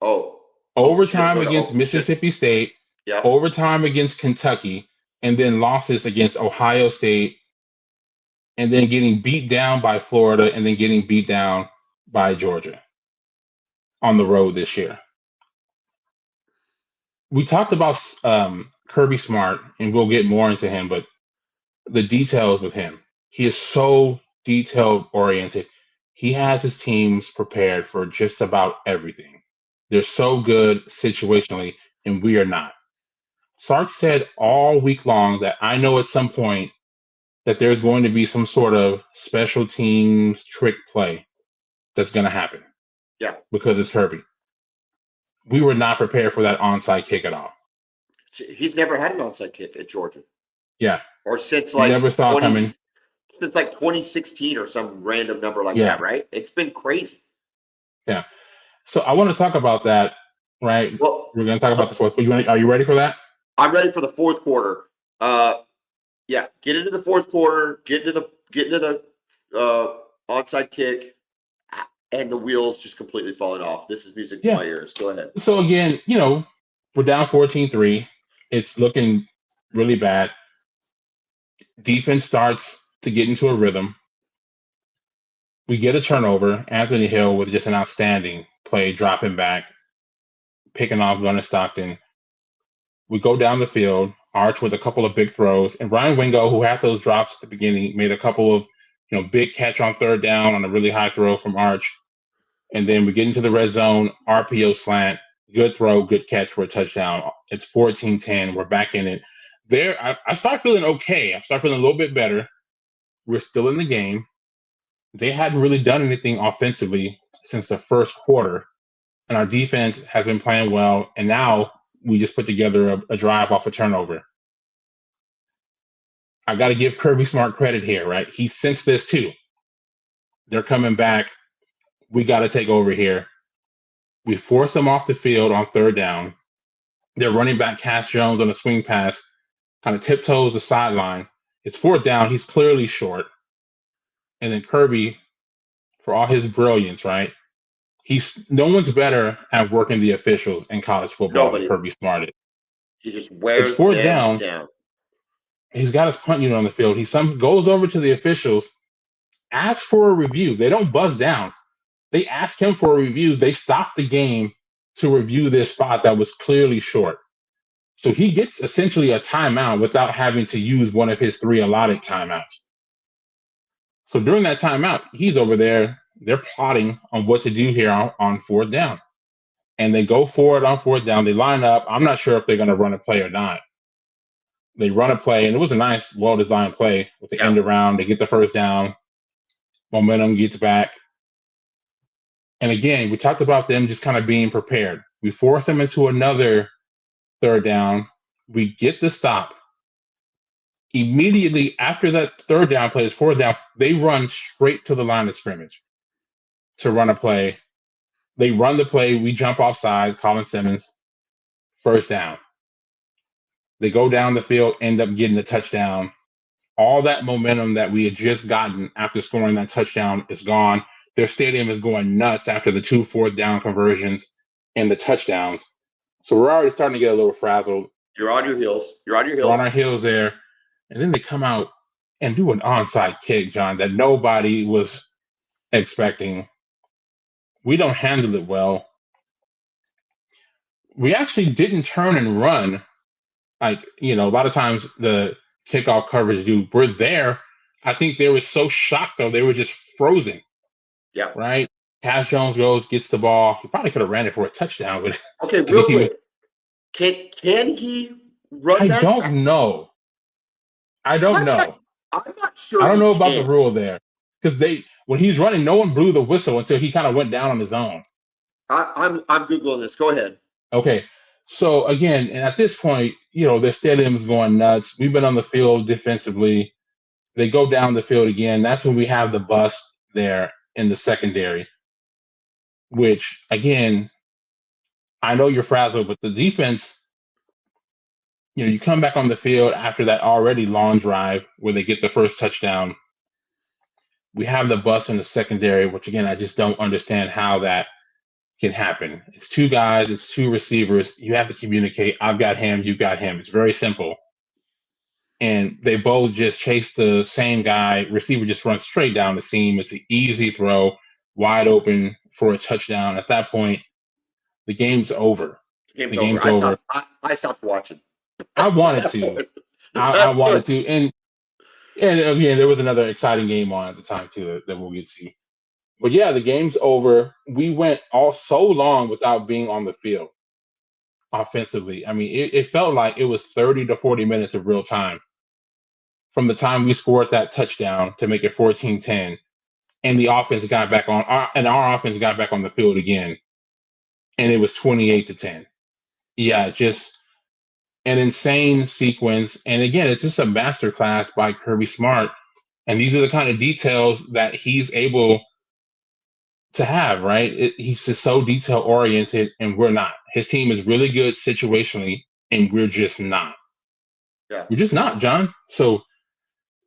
oh. Overtime against Mississippi State, Yep. overtime against Kentucky, and then losses against Ohio State, and then getting beat down by Florida, and then getting beat down by Georgia on the road this year. We talked about Kirby Smart, and we'll get more into him, but the details with him. He is so detail oriented. He has his teams prepared for just about everything. They're so good situationally, and we are not. Sark said all week long that I know at some point that there's going to be some sort of special teams trick play that's going to happen. Yeah. Because it's Kirby. We were not prepared for that onside kick at all. He's never had an onside kick at Georgia. Yeah. Or since like never saw 20, coming. Since like 2016 or some random number like that, right? It's been crazy. Yeah. So I want to talk about that, right? Well, we're going to talk about the fourth. Are you ready for that? I'm ready for the fourth quarter. Yeah, get into the fourth quarter, get into the onside kick, and the wheels just completely falling off. This is music to my ears. Go ahead. So again, we're down 14-3. It's looking really bad. Defense starts to get into a rhythm. We get a turnover. Anthony Hill with just an outstanding play, dropping back, picking off Gunnar Stockton. We go down the field, Arch with a couple of big throws, and Ryan Wingo, who had those drops at the beginning, made a couple of big catch on third down on a really high throw from Arch. And then we get into the red zone, RPO slant, good throw, good catch for a touchdown. It's 14-10. We're back in it. There, I start feeling okay. I start feeling a little bit better. We're still in the game. They hadn't really done anything offensively since the first quarter, and our defense has been playing well. And now we just put together a drive off a turnover. I got to give Kirby Smart credit here, right? He sensed this too. They're coming back. We got to take over here. We force them off the field on third down. Their running back, Cass Jones, on a swing pass, kind of tiptoes the sideline. It's fourth down. He's clearly short. And then Kirby, for all his brilliance, right? No one's better at working the officials in college football than Kirby Smart is. He just wears it's fourth them down. He's got his punt unit on the field. He goes over to the officials, asks for a review. They don't buzz down. They ask him for a review. They stop the game to review this spot that was clearly short. So he gets essentially a timeout without having to use one of his 3 allotted timeouts. So during that timeout, he's over there. They're plotting on what to do here on fourth down. And they go for it on fourth down. They line up. I'm not sure if they're going to run a play or not. They run a play, and it was a nice, well-designed play with the end around. They get the first down. Momentum gets back. And again, we talked about them just kind of being prepared. We force them into another third down. We get the stop. Immediately after that third down play, it's fourth down, they run straight to the line of scrimmage to run a play. They run the play. We jump off sides. Colin Simmons, first down. They go down the field, end up getting a touchdown. All that momentum that we had just gotten after scoring that touchdown is gone. Their stadium is going nuts after the 2 fourth down conversions and the touchdowns. So we're already starting to get a little frazzled. You're on your heels. We're on our heels there. And then they come out and do an onside kick, John, that nobody was expecting. We don't handle it well. We actually didn't turn and run Like, a lot of times the kickoff coverage dude, we're there. I think they were so shocked though, they were just frozen, Yeah. right? Cash Jones goes, gets the ball. He probably could have ran it for a touchdown, but Okay, I think real quick. Can he run I that? don't know. I don't know. I'm not I sure don't he know about the can. rule there because when he's running, no one blew the whistle until he kind of went down on his own. I'm Googling this. Go ahead. Okay. So again, and at this point, their stadium's going nuts. We've been on the field defensively. They go down the field again. That's when we have the bust there in the secondary, which again, I know you're frazzled, but the defense, you come back on the field after that already long drive where they get the first touchdown. We have the bust in the secondary, which again, I just don't understand how that can happen. It's two guys, it's two receivers. You have to communicate. I've got him, you got him. It's very simple. And they both just chase the same guy. Receiver just runs straight down the seam. It's an easy throw, wide open for a touchdown. At that point, the game's over. Game's The over. game's over. I stopped watching. I wanted to. I wanted to. And again, there was another exciting game on at the time too that we'll get to see. But yeah, the game's over. We went all so long without being on the field offensively. I mean, it felt like it was 30 to 40 minutes of real time from the time we scored that touchdown to make it 14-10, and the offense got back on our offense got back on the field again, and it was 28-10. Yeah, just an insane sequence. And again, it's just a masterclass by Kirby Smart. And these are the kind of details that he's able to have, right? He's just so detail oriented, and we're not. His team is really good situationally, and we're just not. Yeah. We're just not, John. So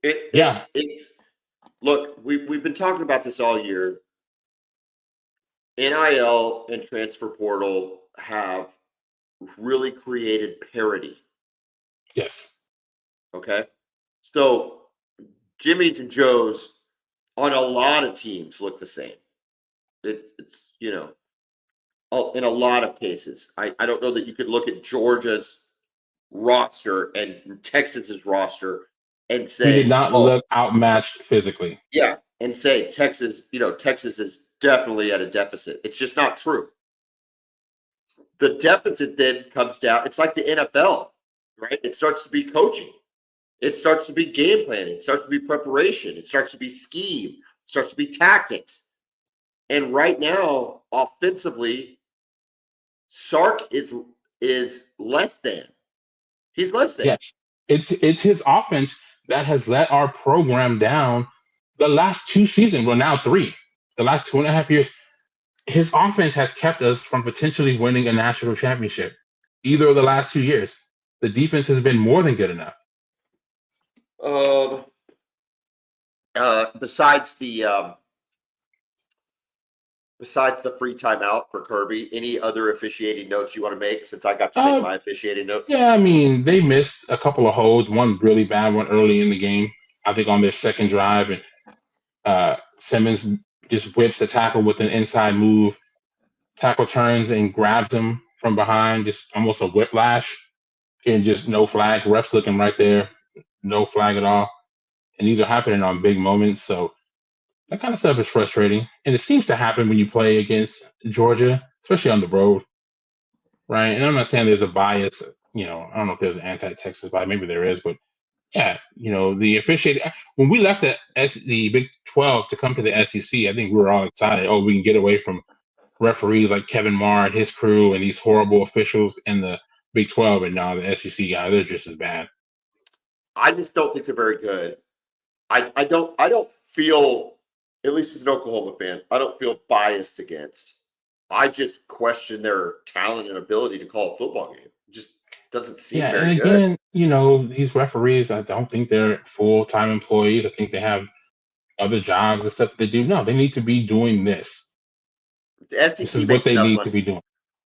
it's look, we've been talking about this all year. NIL and transfer portal have really created parity. Yes. Okay. So Jimmy's and Joe's on a lot of teams look the same. It's in a lot of cases. I don't know that you could look at Georgia's roster and Texas's roster and say we did not look outmatched physically. Yeah, and say Texas is definitely at a deficit. It's just not true. The deficit then comes down. It's like the NFL, right? It starts to be coaching. It starts to be game planning. It starts to be preparation. It starts to be scheme. It starts to be tactics. And right now, offensively, Sark is less than. He's less than. Yes, it's his offense that has let our program down the last 2 seasons. Well, now 3. The last 2.5 years, his offense has kept us from potentially winning a national championship. Either of the last 2 years, the defense has been more than good enough. Besides the free timeout for Kirby, any other officiating notes you want to make since I got to make my officiating notes? Yeah, I mean, they missed a couple of holds, one really bad one early in the game, I think on their second drive, and Simmons just whips the tackle with an inside move. Tackle turns and grabs him from behind, just almost a whiplash, and just no flag. Refs looking right there, no flag at all. And these are happening on big moments, so that kind of stuff is frustrating. And it seems to happen when you play against Georgia, especially on the road, right? And I'm not saying there's a bias, I don't know if there's an anti-Texas bias, maybe there is, but yeah, the officiating. When we left the Big 12 to come to the SEC, I think we were all excited. Oh, we can get away from referees like Kevin Marr and his crew and these horrible officials in the Big 12, and now the SEC guys, they're just as bad. I just don't think they're very good. I don't feel, at least as an Oklahoma fan, I don't feel biased against. I just question their talent and ability to call a football game. It just doesn't seem very good. And again, these referees, I don't think they're full-time employees. I think they have other jobs and stuff that they do. No, they need to be doing this. The SEC This is makes what they enough need money to be doing.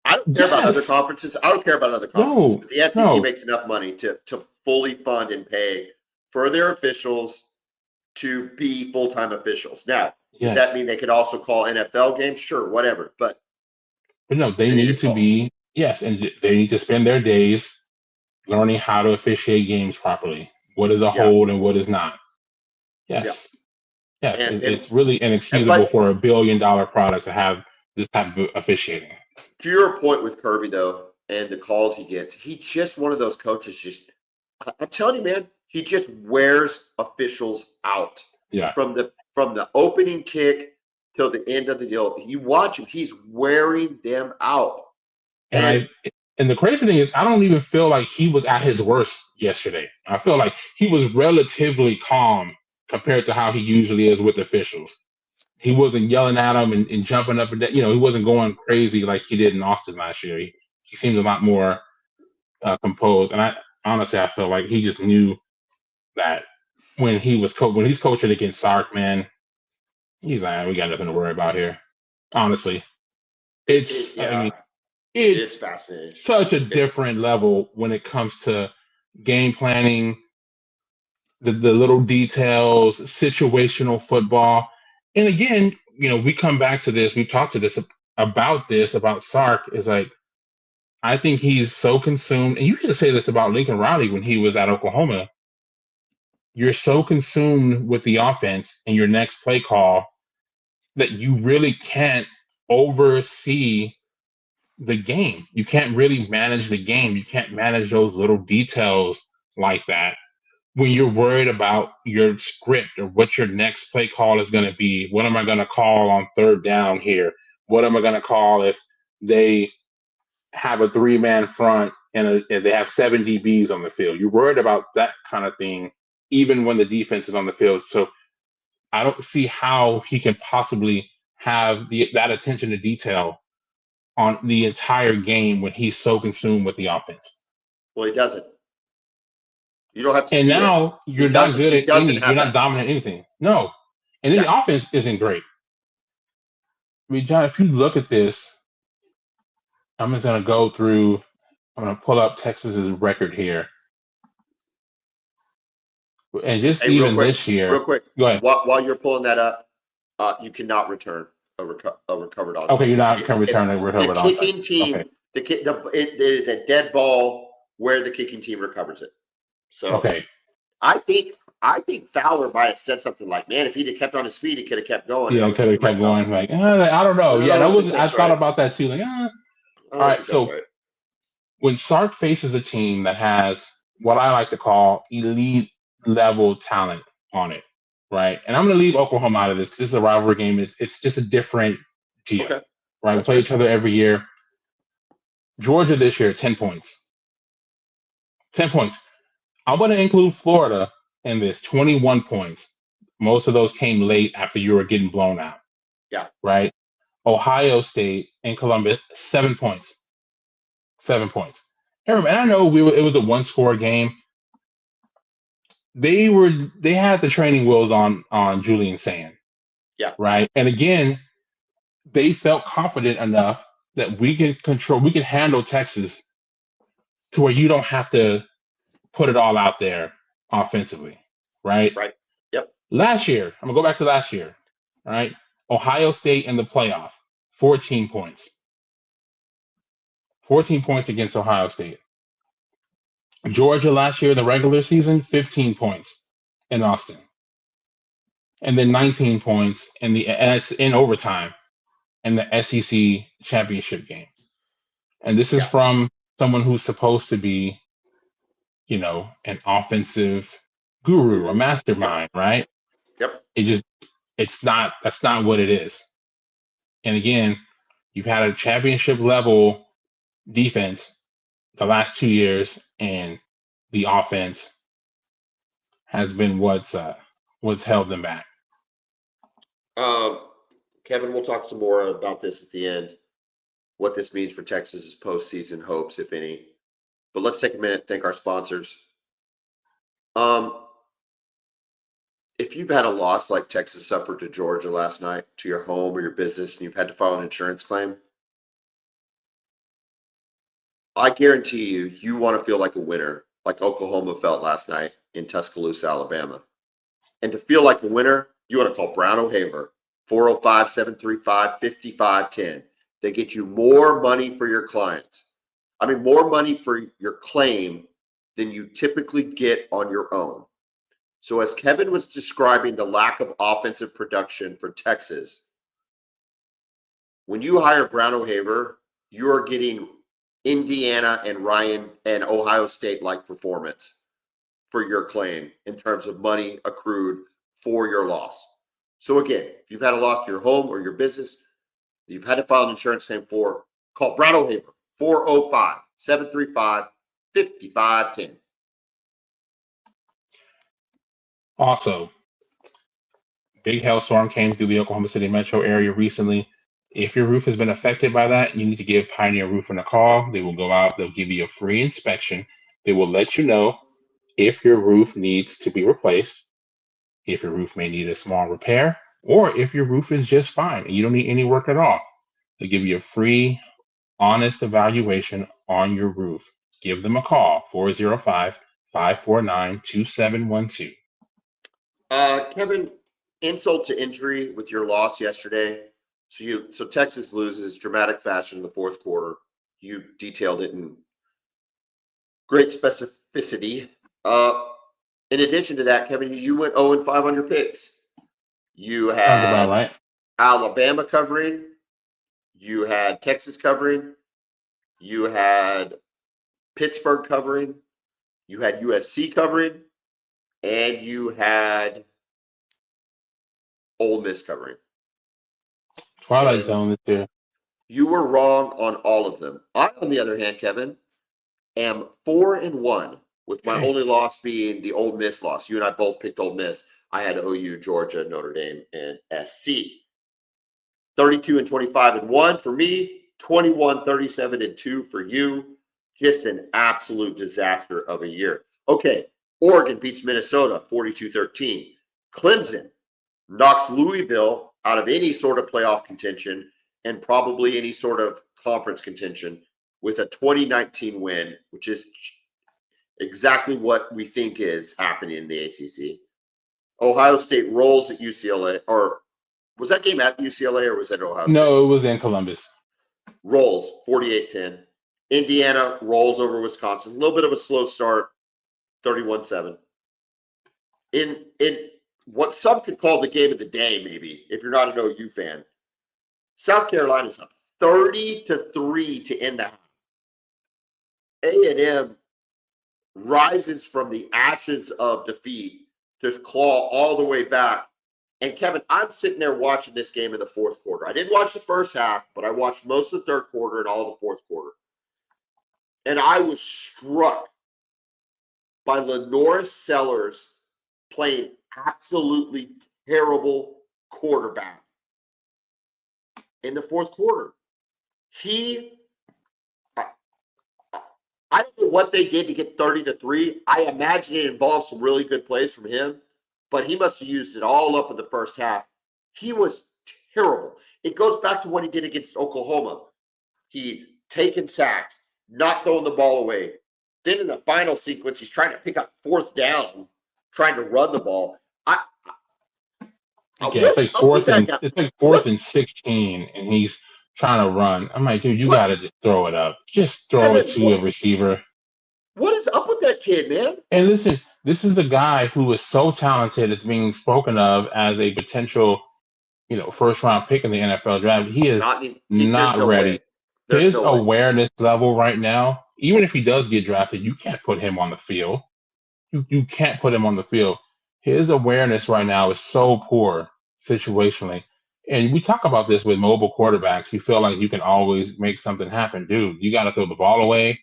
I don't care about other conferences. I don't care about other conferences. But the SEC makes enough money to fully fund and pay for their officials to be full-time officials. Now, does that mean they could also call NFL games? Sure, whatever. But no, they need to be, and they need to spend their days learning how to officiate games properly. What is a Yeah. hold and what is not? Yeah. Yes. Yes. And It's really inexcusable but for $1 billion product to have this type of officiating. to your point with Kirby though, and the calls he gets, he's just one of those coaches. I'm telling you, man, he just wears officials out Yeah. from the opening kick till the end of the deal. You watch him; he's wearing them out. And And the crazy thing is, I don't even feel like he was at his worst yesterday. I feel like he was relatively calm compared to how he usually is with officials. He wasn't yelling at them and jumping up and down. He wasn't going crazy like he did in Austin last year. He seems a lot more composed. And I honestly, I feel like he just knew that when he's coaching against Sark, man, he's like, we got nothing to worry about here. Honestly, it's I mean, it's it's fascinating. such a different level when it comes to game planning, the little details, situational football. And again, we come back to this. We talked to this about Sark. Is like, I think he's so consumed. And you used to say this about Lincoln Riley when he was at Oklahoma. You're so consumed with the offense and your next play call that you really can't oversee the game. You can't really manage the game. You can't manage those little details like that when you're worried about your script or what your next play call is going to be. What am I going to call on third down here? What am I going to call if they have a 3-man front and they have 7 DBs on the field? You're worried about that kind of thing, even when the defense is on the field. So I don't see how he can possibly have that attention to detail on the entire game when he's so consumed with the offense. Well, he doesn't. You don't have to And see it. now you're not good at you're not that. dominant at anything. No. And then the offense isn't great. I mean, John, if you look at this, I'm just going to pull up Texas's record here. And just even this year. Real quick. Go ahead. While you're pulling that up, you cannot return a recovered onside. Okay, you're not going to return a recovered onside. The kicking team, it is a dead ball where the kicking team recovers it. So okay. I think Fowler might have said something like, "Man, if he'd have kept on his feet, he could have kept going." Yeah, could have kept going. Like, I don't know. Yeah, I thought about that too. Like, all right. So when Sark faces a team that has what I like to call elite level talent on it, right? And I'm going to leave Oklahoma out of this because this is a rivalry game. It's just a different deal, right? We play each other every year. Georgia this year, 10 points. 10 points. I'm going to include Florida in this, 21 points. Most of those came late after you were getting blown out. Yeah. Right? Ohio State and Columbus, 7 points. 7 points. And I know it was a one-score game. They had the training wheels on Julian Sand. Yeah. Right. And again, they felt confident enough that we can handle Texas to where you don't have to put it all out there offensively. Right. Right. Yep. Last year, I'm gonna go back to last year. All right. Ohio State in the playoff, 14 points. 14 points against Ohio State. Georgia last year in the regular season, 15 points in Austin. And then 19 points in overtime in the SEC championship game. And this is from someone who's supposed to be, an offensive guru, a mastermind, right? Yep. That's not what it is. And again, you've had a championship level defense the last 2 years, and the offense has been what's held them back. Kevin, we'll talk some more about this at the end, what this means for Texas's postseason hopes, if any. But let's take a minute and thank our sponsors. If you've had a loss like Texas suffered to Georgia last night, to your home or your business, and you've had to file an insurance claim, I guarantee you want to feel like a winner, like Oklahoma felt last night in Tuscaloosa, Alabama. And to feel like a winner, you want to call Brown O'Haver, 405-735-5510. They get you more money for your clients. I mean, more money for your claim than you typically get on your own. So as Kevin was describing the lack of offensive production for Texas, when you hire Brown O'Haver, you are getting Indiana and Ryan and Ohio State like performance for your claim in terms of money accrued for your loss. So again, if you've had a loss to your home or your business, you've had to file an insurance claim for, call Brown O'Haver, 405-735-5510. Also, big hailstorm came through the Oklahoma City metro area recently. If your roof has been affected by that, you need to give Pioneer Roofing a call. They will go out, they'll give you a free inspection. They will let you know if your roof needs to be replaced, if your roof may need a small repair, or if your roof is just fine and you don't need any work at all. They'll give you a free, honest evaluation on your roof. Give them a call, 405-549-2712. Kevin, insult to injury with your loss yesterday. So Texas loses dramatic fashion in the fourth quarter. You detailed it in great specificity. In addition to that, Kevin, you went 0-5 on your picks. You Sounds about had right. Alabama covering. You had Texas covering. You had Pittsburgh covering. You had USC covering. And you had Ole Miss covering. Twilight And Zone this year. you were wrong on all of them. I, on the other hand, Kevin, am 4-1, with my only loss being the Ole Miss loss. You and I both picked Ole Miss. I had OU, Georgia, Notre Dame, and SC. 32-25-1 for me. 21-37-2 for you. Just an absolute disaster of a year. Okay, Oregon beats Minnesota 42-13. Clemson knocks Louisville out of any sort of playoff contention and probably any sort of conference contention with a 2019 win, which is exactly what we think is happening in the ACC. Ohio State rolls at UCLA, or was that game at UCLA or was it Ohio State? No, it was in Columbus. Rolls 48-10. Indiana rolls over Wisconsin. A little bit of a slow start, 31-7. In what some could call the game of the day, maybe, if you're not an OU fan, South Carolina's up 30-3 to end the half. A&M rises from the ashes of defeat to claw all the way back. And Kevin, I'm sitting there watching this game in the fourth quarter. I didn't watch the first half, but I watched most of the third quarter and all the fourth quarter. And I was struck by Lenoris Sellers playing absolutely terrible quarterback in the fourth quarter. I don't know what they did to get 30-3. I imagine it involves some really good plays from him, but he must have used it all up in the first half. He was terrible. It goes back to what he did against Oklahoma. He's taking sacks, not throwing the ball away. Then in the final sequence, he's trying to pick up fourth down, trying to run the ball. Yeah, it's like fourth and 16, and he's trying to run. I'm like, dude, you got to just throw it up. Just throw it to a receiver. What is up with that kid, man? And listen, this is a guy who is so talented. It's being spoken of as a potential, first round pick in the NFL draft. He is not ready. His awareness level right now, even if he does get drafted, you can't put him on the field. You can't put him on the field. His awareness right now is so poor situationally. And we talk about this with mobile quarterbacks. You feel like you can always make something happen. Dude, you got to throw the ball away.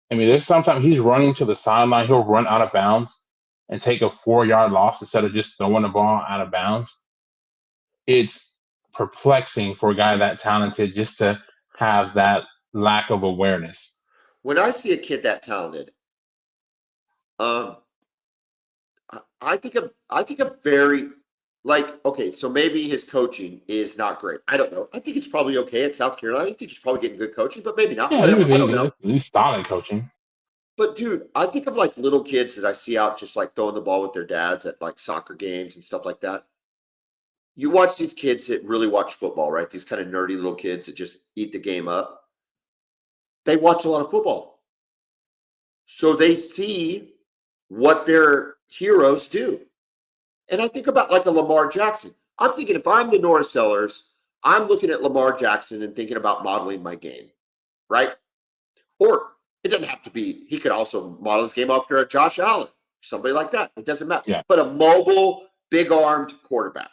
I mean, there's sometimes he's running to the sideline. He'll run out of bounds and take a 4-yard loss instead of just throwing the ball out of bounds. It's perplexing for a guy that talented just to have that lack of awareness. When I see a kid that talented, I think a very, okay, so maybe his coaching is not great. I don't know. I think it's probably okay at South Carolina. I think he's probably getting good coaching, but maybe not. Yeah, Whatever. I don't know. He's solid coaching. But dude, I think of little kids that I see out just throwing the ball with their dads at soccer games and stuff like that. You watch these kids that really watch football, right? These kind of nerdy little kids that just eat the game up. They watch a lot of football. So they see what their heroes do. And I think about like a Lamar Jackson. I'm thinking if I'm the Norris Sellers, I'm looking at Lamar Jackson and thinking about modeling my game, right? Or it doesn't have to be, he could also model his game after a Josh Allen, somebody like that. It doesn't matter. Yeah. But a mobile, big-armed quarterback.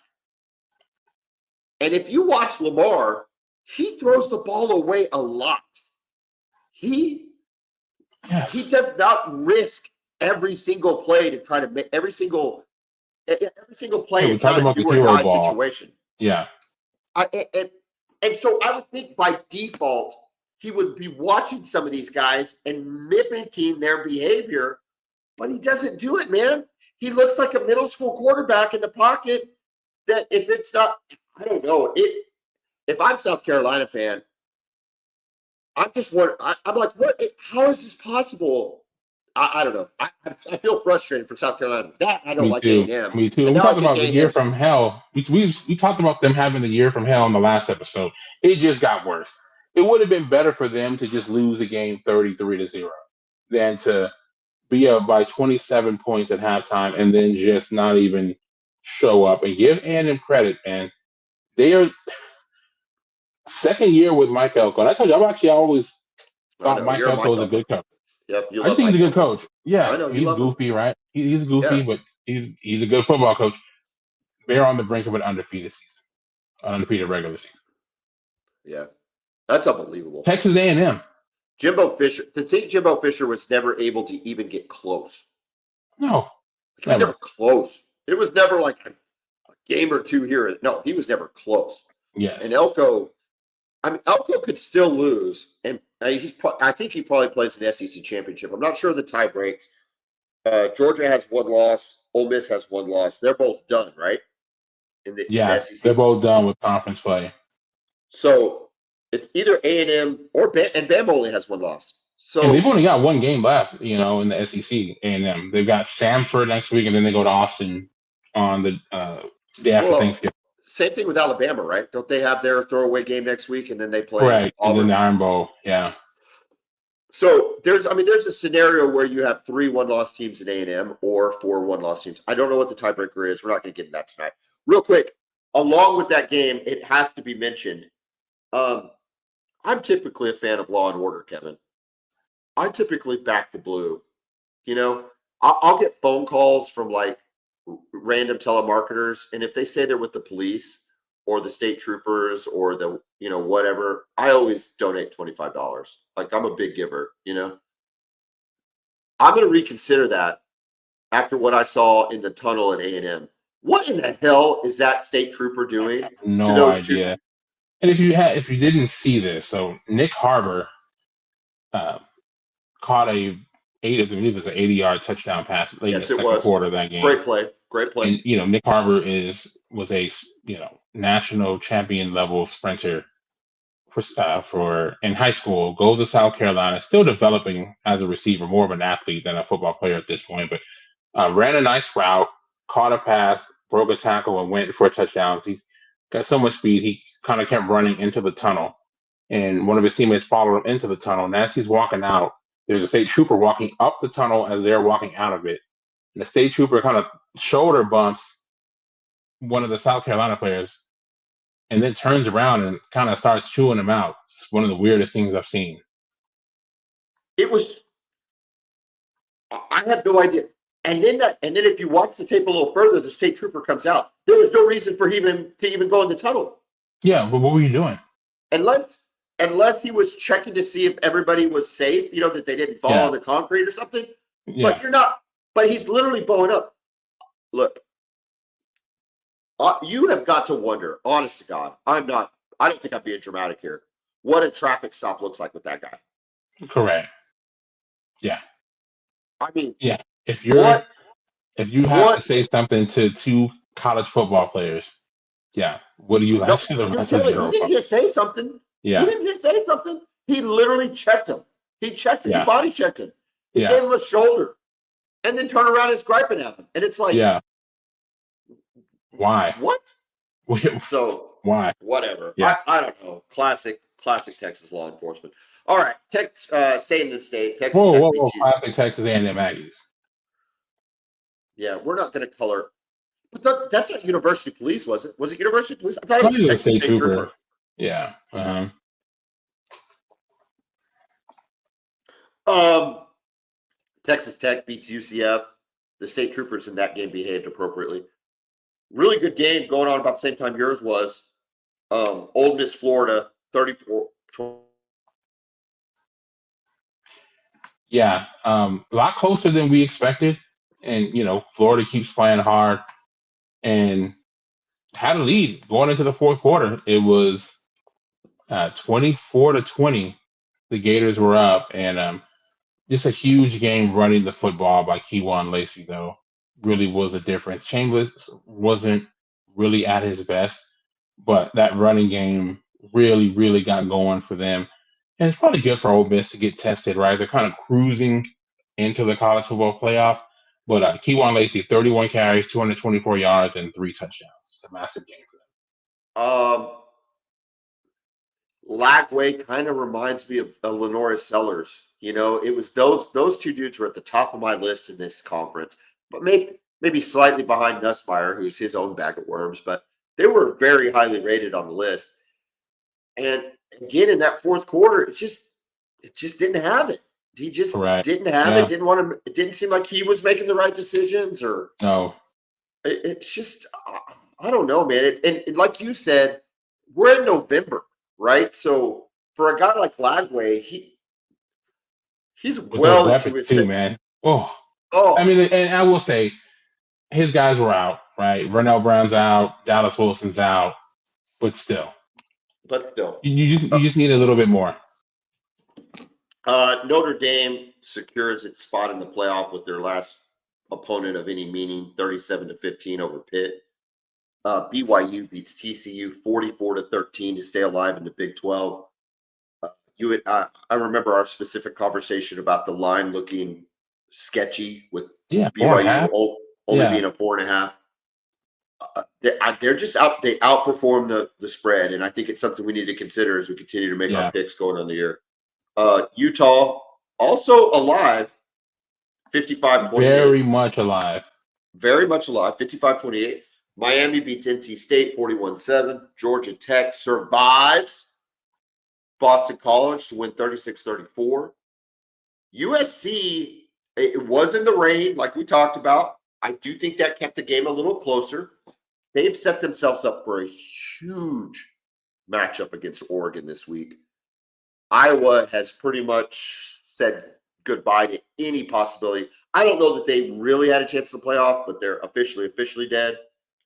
And if you watch Lamar, he throws the ball away a lot. He does not risk every single play to try to make every single play is not a do or die situation. Yeah. And so I would think by default, he would be watching some of these guys and mimicking their behavior, but he doesn't do it, man. He looks like a middle school quarterback in the pocket that if it's not, I don't know. If I'm a South Carolina fan, I'm just wondering, I'm like, what? How is this possible? I don't know. I feel frustrated for South Carolina. That I don't like A&M. Me too. And we talked about the year from hell. We talked about them having the year from hell in the last episode. It just got worse. It would have been better for them to just lose the game 33-0 than to be up by 27 points at halftime and then just not even show up. And give A&M credit, man. They are second year with Mike Elko. And I told you, I always thought Mike Elko was a good coach. Yep, I just think he's a good coach. Yeah, he's goofy, right? He's goofy, but he's a good football coach. They're on the brink of an undefeated regular season. Yeah, that's unbelievable. Texas A&M. Jimbo Fisher. To think Jimbo Fisher was never able to even get close. No, he was never close. It was never like a game or two here. No, he was never close. Yes. And Elko could still lose, and I think he probably plays in the SEC championship. I'm not sure the tie breaks. Georgia has one loss. Ole Miss has one loss. They're both done, right? In the SEC. They're both done with conference play. So it's either A&M or and Bama only has one loss. So and they've only got one game left, in the SEC. A&M. They've got Samford next week, and then they go to Austin on the day after Thanksgiving. Same thing with Alabama, right? Don't they have their throwaway game next week, and then they play Correct. Auburn? And then the Iron Bowl, yeah. So there's a scenario where you have 3 one-loss teams in A&M or 4 one-loss teams. I don't know what the tiebreaker is. We're not going to get into that tonight. Real quick, along with that game, it has to be mentioned. I'm typically a fan of Law and Order, Kevin. I typically back the blue. I'll get phone calls from like random telemarketers, and if they say they're with the police or the state troopers or the whatever, I always donate $25. Like, I'm a big giver. I'm going to reconsider that after what I saw in the tunnel at A&M. What in the hell is that state trooper doing? No idea. And if you didn't see this, so Nick Harbor caught I believe it was an 80-yard touchdown pass late in the second quarter of that game. Great play. And Nick Harbor was a national champion level sprinter for in high school. Goes to South Carolina, still developing as a receiver, more of an athlete than a football player at this point. But ran a nice route, caught a pass, broke a tackle, and went for a touchdown. He got so much speed, he kind of kept running into the tunnel, and one of his teammates followed him into the tunnel. And as he's walking out, there's a state trooper walking up the tunnel as they're walking out of it. And the state trooper kind of shoulder bumps one of the South Carolina players and then turns around and kind of starts chewing him out. It's one of the weirdest things I've seen. I have no idea. And then if you watch the tape a little further, the state trooper comes out. There was no reason for him to even go in the tunnel. Yeah, but what were you doing? Unless he was checking to see if everybody was safe, that they didn't fall on the concrete or something. Yeah. But he's literally bowing up. Look, you have got to wonder, honest to God, I don't think I'm being dramatic here, what a traffic stop looks like with that guy. Correct. Yeah. I mean, yeah. If you have to say something to 2 college football players, what do you have to the rest of the general public? He didn't just say something. Yeah. He didn't just say something. He literally checked him. He checked him. Yeah. He body checked him. He gave him a shoulder and then turned around and is griping at him. And it's like, why? What? So why? Whatever. Yeah. I don't know. Classic Classic Texas law enforcement. All right, stay in the state. Texas Whoa, Tech whoa, beats whoa! you. Classic Texas A&M Aggies. Yeah, we're not going to color. But that's not University Police, was it? Was it University Police? I thought it I was think a it was Texas State Trooper. Yeah. Texas Tech beats UCF. The state troopers in that game behaved appropriately. Really good game going on about the same time yours was. Ole Miss, Florida, 34. Yeah, a lot closer than we expected, and Florida keeps playing hard and had a lead going into the fourth quarter. It was 24-20. The Gators were up, and just a huge game running the football by Keywan Lacey, though, really was a difference. Chambers wasn't really at his best, but that running game really, really got going for them. And it's probably good for Ole Miss to get tested, right? They're kind of cruising into the college football playoff. But Keywan Lacey, 31 carries, 224 yards, and 3 touchdowns. It's a massive game for them. Lagway kind of reminds me of Lenora Sellers. It was those two dudes were at the top of my list in this conference, but maybe slightly behind Nussmeier, who's his own bag of worms, but they were very highly rated on the list. And again, in that fourth quarter, it just didn't have it. He just didn't have it. Didn't want to. It didn't seem like he was making the right decisions, or no. It's just I don't know, man. And like you said, we're in November, right? So for a guy like Lagway, he's with well those into his too, man. Oh, oh. I mean, and I will say, his guys were out, right? Vernell Brown's out, Dallas Wilson's out, but still, you just need a little bit more. Notre Dame secures its spot in the playoff with their last opponent of any meaning, 37-15 over Pitt. BYU beats TCU 44-13 to stay alive in the Big 12. I remember our specific conversation about the line looking sketchy with BYU only being a 4.5. They're just out. They outperform the spread, and I think it's something we need to consider as we continue to make our picks going on the year. Utah also alive, 55-28. Very much alive. Very much alive, 55-28. Miami beats NC State 41-7. Georgia Tech survives Boston College to win 36-34. USC, it was in the rain, like we talked about. I do think that kept the game a little closer. They've set themselves up for a huge matchup against Oregon this week. Iowa has pretty much said goodbye to any possibility. I don't know that they really had a chance to play off, but they're officially dead.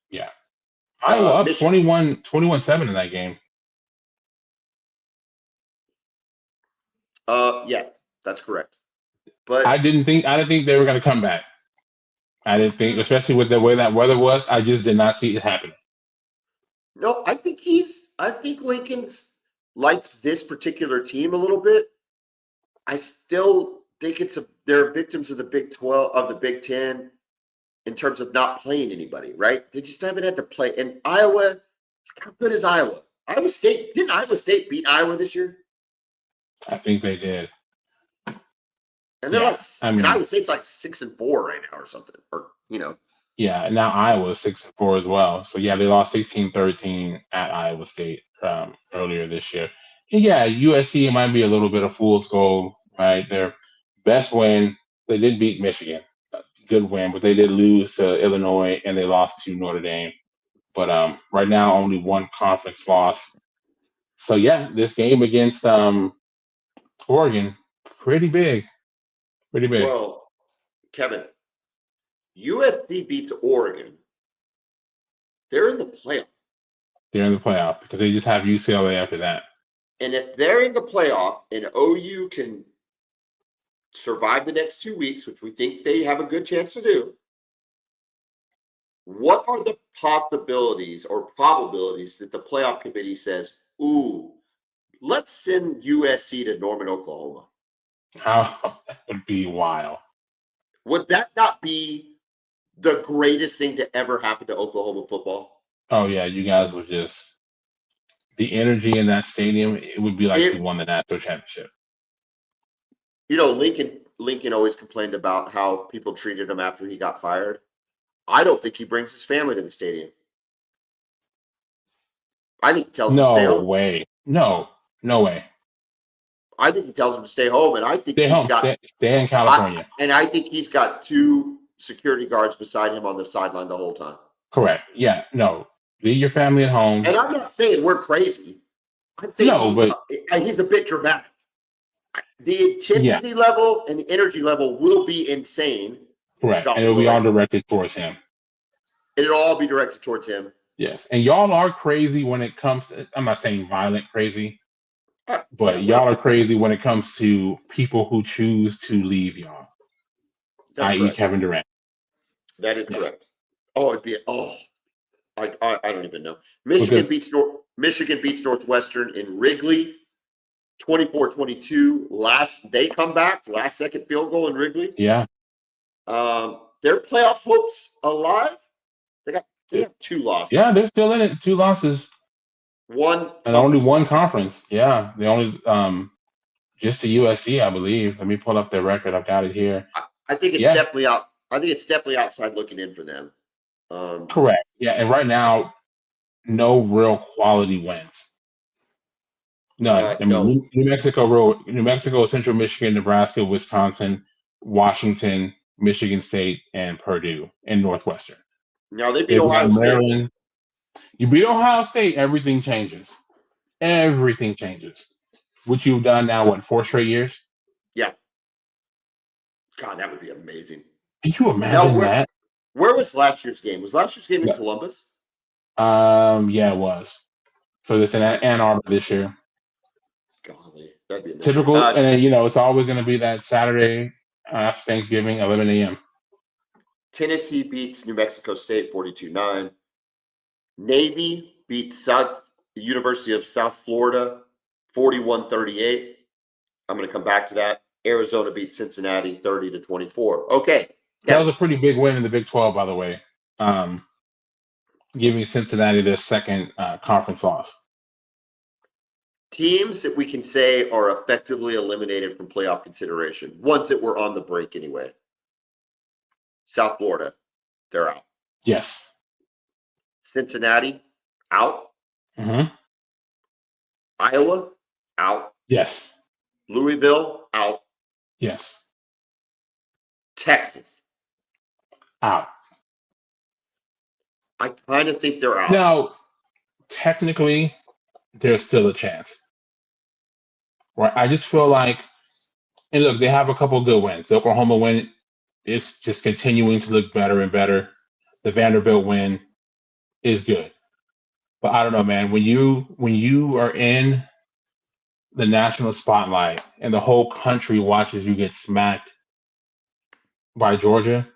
Yeah. Iowa up 21-7 in that game. Yes, that's correct. But I didn't think they were going to come back. I didn't think, especially with the way that weather was, I just did not see it happen. No, I think Lincoln's likes this particular team a little bit. I still think they're victims of the Big 12, of the Big 10 in terms of not playing anybody, right? They just haven't had to play. And Iowa, how good is Iowa? Didn't Iowa State beat Iowa this year? I think they did. And they're Iowa State's like 6-4 right now or something, Yeah, and now Iowa's 6-4 as well. So yeah, they lost 16-13 at Iowa State earlier this year. And yeah, USC might be a little bit of fool's gold, right? Their best win, they did beat Michigan, good win, but they did lose to Illinois and they lost to Notre Dame. But right now, only one conference loss. So yeah, this game against Oregon, pretty big. Well, Kevin, USC beats Oregon. They're in the playoff. They're in the playoff because they just have UCLA after that. And if they're in the playoff and OU can survive the next 2 weeks, which we think they have a good chance to do, what are the possibilities or probabilities that the playoff committee says, ooh, let's send USC to Norman, Oklahoma? That would be wild. Would that not be the greatest thing to ever happen to Oklahoma football? Oh, yeah, you guys would just the energy in that stadium, it would be like he won the national championship. Lincoln always complained about how people treated him after he got fired. I don't think he brings his family to the stadium. I think he tells them to stay home. No way. No way. I think he tells them to stay home, and I think stay in California. And I think he's got 2 security guards beside him on the sideline the whole time. Correct. Yeah. No. Leave your family at home. And I'm not saying we're crazy. I'm saying he's a bit dramatic. The intensity level and the energy level will be insane. Correct. And it'll be all directed towards him. It'll all be directed towards him. Yes. And y'all are crazy when it comes to, I'm not saying violent crazy, but y'all are crazy when it comes to people who choose to leave y'all, i.e. Kevin Durant. That is correct. Oh, it'd be I don't even know. Michigan beats Northwestern in Wrigley, 24-22. They come back, last second field goal in Wrigley. Yeah. Their playoff hopes alive. They have 2 losses. Yeah, they're still in it. 2 losses. Only one conference. Yeah, they only just the USC, I believe. Let me pull up their record. I've got it here. I think it's definitely out. I think it's definitely outside looking in for them. Correct. Yeah, and right now, no real quality wins. None. No. New Mexico, Central Michigan, Nebraska, Wisconsin, Washington, Michigan State, and Purdue, and Northwestern. Now they beat Ohio State. You beat Ohio State, everything changes. Everything changes. Which you've done now, 4 straight years? Yeah. God, that would be amazing. Can you imagine that? Where was last year's game? Was last year's game in Columbus? Yeah, it was. So it's in Ann Arbor this year. Golly, that'd be amazing. Typical, and then, it's always going to be that Saturday after Thanksgiving, 11 a.m. Tennessee beats New Mexico State 42-9. Navy beats the University of South Florida 41-38. I'm going to come back to that. Arizona beats Cincinnati 30-24. Okay. That was a pretty big win in the Big 12, by the way. Giving Cincinnati their second conference loss. Teams that we can say are effectively eliminated from playoff consideration. Ones that were on the break anyway. South Florida, they're out. Yes. Cincinnati, out. Mm-hmm. Iowa, out. Yes. Louisville, out. Yes. Texas, out. I kind of think they're out. Now, technically, there's still a chance. Right? I just feel like, and look, they have a couple of good wins. The Oklahoma win is just continuing to look better and better. The Vanderbilt win is good. But I don't know, man. When you are in the national spotlight and the whole country watches you get smacked by Georgia,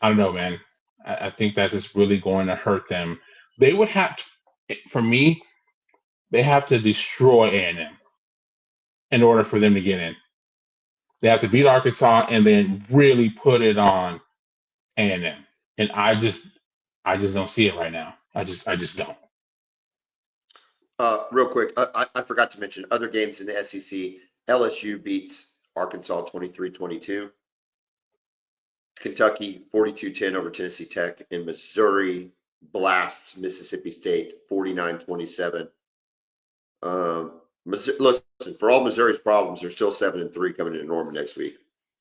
I don't know, man. I think that's just really going to hurt them. They would have to, for me, they have to destroy A&M in order for them to get in. They have to beat Arkansas and then really put it on A&M. And I just don't see it right now. I just don't. Real quick, I forgot to mention other games in the SEC. LSU beats Arkansas 23-22. Kentucky 42-10 over Tennessee Tech, and Missouri blasts Mississippi State 49-27. Listen, for all Missouri's problems, they're still 7-3 coming into Norman next week.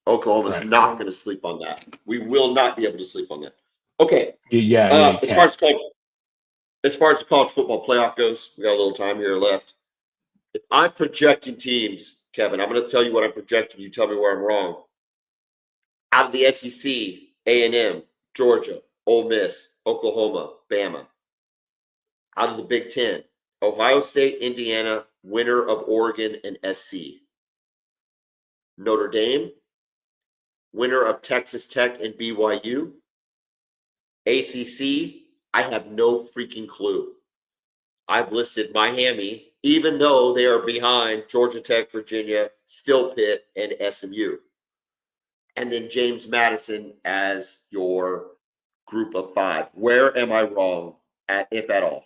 Oklahoma's not going to sleep on that. We will not be able to sleep on that. Okay. Yeah. As far as the college football playoff goes, we got a little time here left. If I'm projecting teams, Kevin, I'm going to tell you what I'm projecting. You tell me where I'm wrong. Out of the SEC, A&M, Georgia, Ole Miss, Oklahoma, Bama. Out of the Big Ten, Ohio State, Indiana, winner of Oregon and SC. Notre Dame, winner of Texas Tech and BYU. ACC, I have no freaking clue. I've listed Miami, even though they are behind Georgia Tech, Virginia, Still Pitt, and SMU. And then James Madison as your group of 5. Where am I wrong, if at all?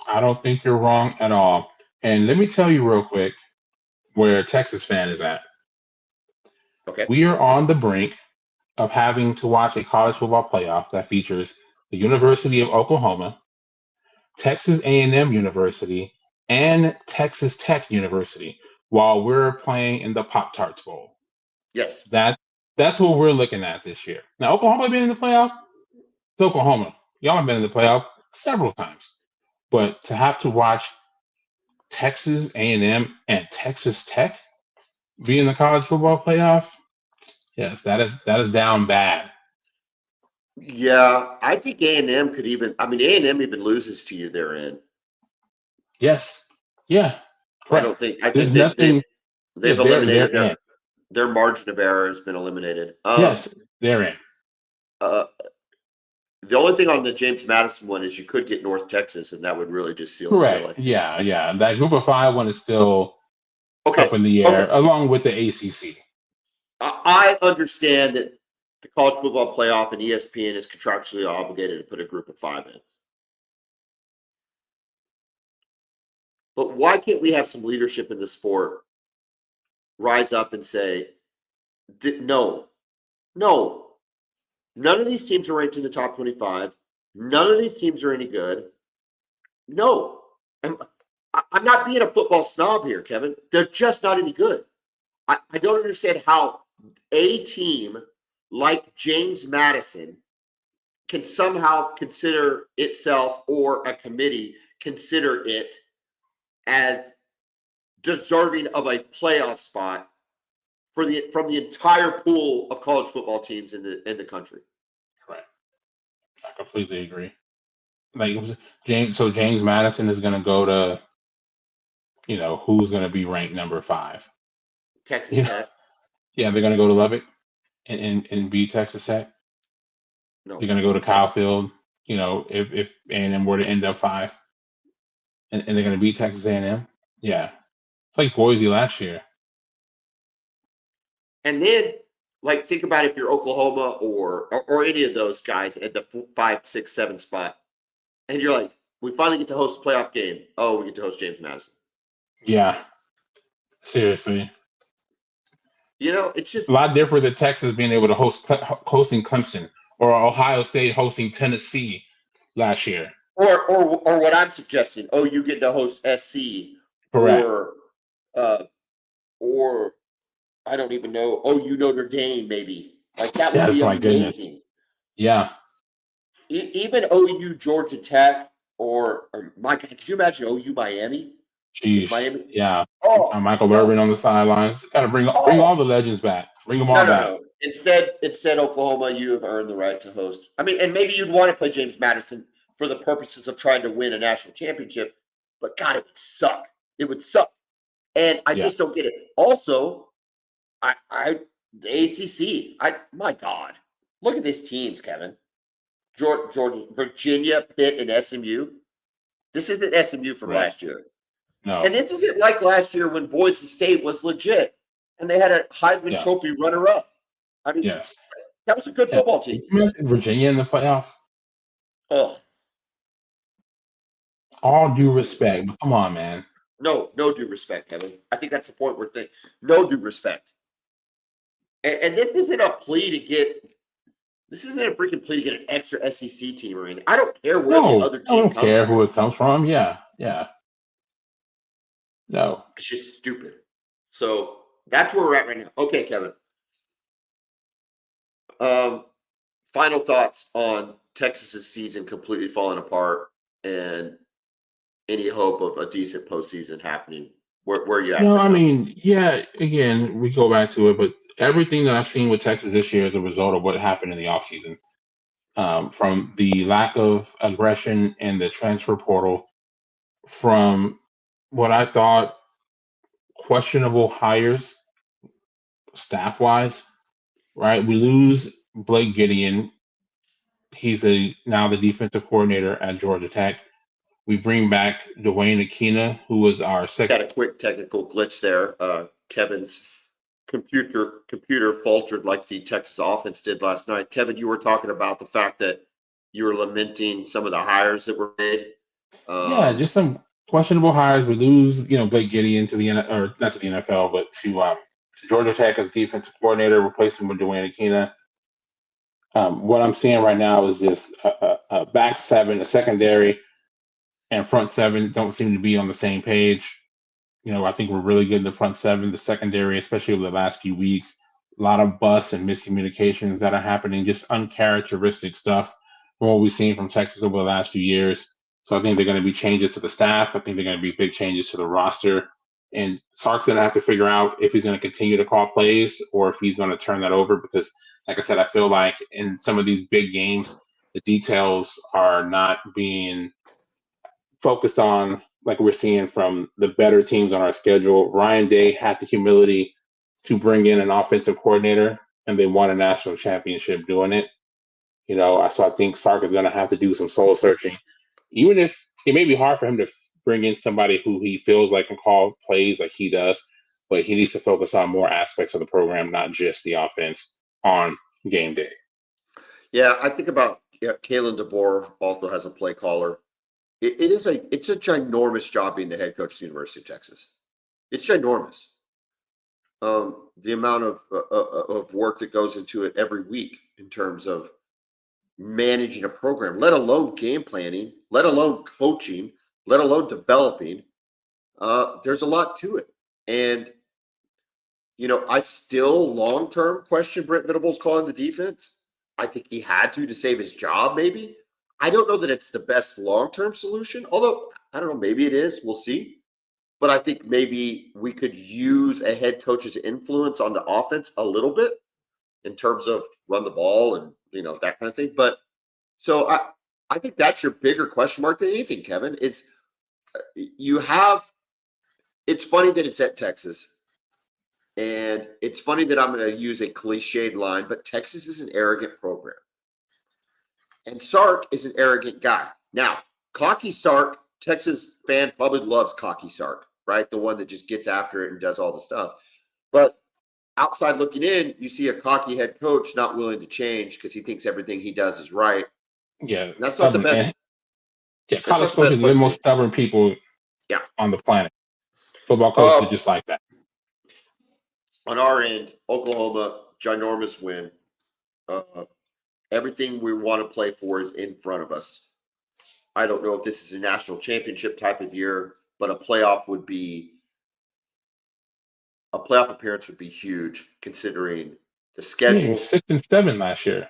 I don't think you're wrong at all. And let me tell you real quick where a Texas fan is at. Okay. We are on the brink of having to watch a college football playoff that features the University of Oklahoma, Texas A&M University, and Texas Tech University while we're playing in the Pop Tarts Bowl. Yes. That's what we're looking at this year. Now, Oklahoma been in the playoff. It's Oklahoma. Y'all have been in the playoff several times. But to have to watch Texas A&M and Texas Tech be in the college football playoff, yes, that is down bad. Yeah, I think A&M could even. I mean, A&M even loses to you therein. Yes, yeah, I don't correct. think. I There's think they've nothing. Yeah, they're eliminated in. their margin of error has been eliminated. Yes, they're in. Uh, the only thing on the James Madison one is you could get North Texas, and that would really just seal the deal. Correct. Yeah, yeah. That Group of Five one is still Okay. up in the air, Okay. along with the ACC. I understand that the college football playoff and ESPN is contractually obligated to put a group of 5 in. But why can't we have some leadership in the sport rise up and say, no, none of these teams are ranked in the top 25. None of these teams are any good. No. I'm not being a football snob here, Kevin. They're just not any good. I don't understand how a team like James Madison can somehow consider itself, or a committee consider it, as deserving of a playoff spot from the entire pool of college football teams in the country. Correct. I completely agree. Like James Madison is going to go to, who's going to be ranked number 5? Texas Tech. Yeah, they're going to go to Lubbock and beat Texas Tech. No. They're going to go to Kyle Field. If A&M were to end up 5, and they're going to beat Texas A&M. Yeah, it's like Boise last year. And then, think about if you're Oklahoma or any of those guys at the 5, 6, 7 spot, and you're like, we finally get to host a playoff game. Oh, we get to host James Madison. Yeah, seriously. It's just a lot different than Texas being able to hosting Clemson, or Ohio State hosting Tennessee last year. Or what I'm suggesting. Oh, you get to host SC. Correct. Or I don't even know. Oh, Notre Dame, maybe. That would be amazing. Goodness. Yeah. Even OU Georgia Tech, or my God, could you imagine OU Miami? Jeez. Miami? Yeah. Oh, Michael Irvin on the sidelines. Got to bring all the legends back. Bring them all back. No. Instead, Oklahoma, you have earned the right to host. I mean, and maybe you'd want to play James Madison for the purposes of trying to win a national championship, but God, it would suck. It would suck. And I just don't get it. Also, the ACC. My God, look at these teams, Kevin. Georgia, Virginia, Pitt, and SMU. This isn't SMU from last year. No. And this isn't like last year when Boise State was legit and they had a Heisman Trophy runner-up. I mean, that was a good football team. Virginia in the playoff. Oh. All due respect. Come on, man. No due respect, Kevin. I think that's the point we're thinking. No due respect. And this isn't a plea to get. This isn't a freaking plea to get an extra SEC team or anything. I don't care where the other team comes from. I don't care who it comes from. Yeah. No. It's just stupid. So that's where we're at right now. Okay, Kevin. Final thoughts on Texas's season completely falling apart and any hope of a decent postseason happening. Where are you at? No, I mean, yeah, again, we go back to it, but everything that I've seen with Texas this year is a result of what happened in the offseason. From the lack of aggression in the transfer portal, from what I thought questionable hires staff-wise, right? We lose Blake Gideon. He's now the defensive coordinator at Georgia Tech. We bring back Dwayne Akina, who was our second. Got a quick technical glitch there. Kevin's computer faltered like the Texas offense did last night. Kevin, you were talking about the fact that you were lamenting some of the hires that were made. Yeah, just some questionable hires. We lose, Blake Gideon to the or not to the NFL, but to Georgia Tech as defensive coordinator, replacing with Dwayne Akina. What I'm seeing right now is just a back seven, a secondary, and front seven don't seem to be on the same page. I think we're really good in the front seven, the secondary, especially over the last few weeks. A lot of busts and miscommunications that are happening, just uncharacteristic stuff from what we've seen from Texas over the last few years. So I think they're going to be changes to the staff. I think they're going to be big changes to the roster. And Sark's going to have to figure out if he's going to continue to call plays or if he's going to turn that over because, like I said, I feel like in some of these big games, the details are not being focused on like we're seeing from the better teams on our schedule. Ryan Day had the humility to bring in an offensive coordinator, and they won a national championship doing it. So I think Sark is going to have to do some soul searching, even if it may be hard for him to bring in somebody who he feels like can call plays like he does, but he needs to focus on more aspects of the program, not just the offense on game day. Yeah, I think about Kalen DeBoer also has a play caller. It's a ginormous job being the head coach of the University of Texas. It's ginormous. The amount of work that goes into it every week in terms of managing a program, let alone game planning, let alone coaching, let alone developing. There's a lot to it. And, I still long term question Brent Venables calling the defense. I think he had to save his job, maybe. I don't know that it's the best long term solution, although I don't know, maybe it is. We'll see. But I think maybe we could use a head coach's influence on the offense a little bit in terms of run the ball and that kind of thing. But so I think that's your bigger question mark than anything, Kevin. It's you have. It's funny that it's at Texas, and it's funny that I'm going to use a cliched line, but Texas is an arrogant program, and Sark is an arrogant guy. Now, cocky Sark, Texas fan probably loves cocky Sark, right? The one that just gets after it and does all the stuff. But outside looking in, you see a cocky head coach not willing to change because he thinks everything he does is right. Yeah, That's not the stubborn. best. Yeah, That's college not the coaches best are the place to most be. stubborn people Yeah. on the planet. Football coaches are Uh, just like that. on our end, Oklahoma, ginormous win. Everything we want to play for is in front of us. I don't know if this is a national championship type of year, but a playoff appearance would be huge considering the Yeah, schedule, 6-7 last year.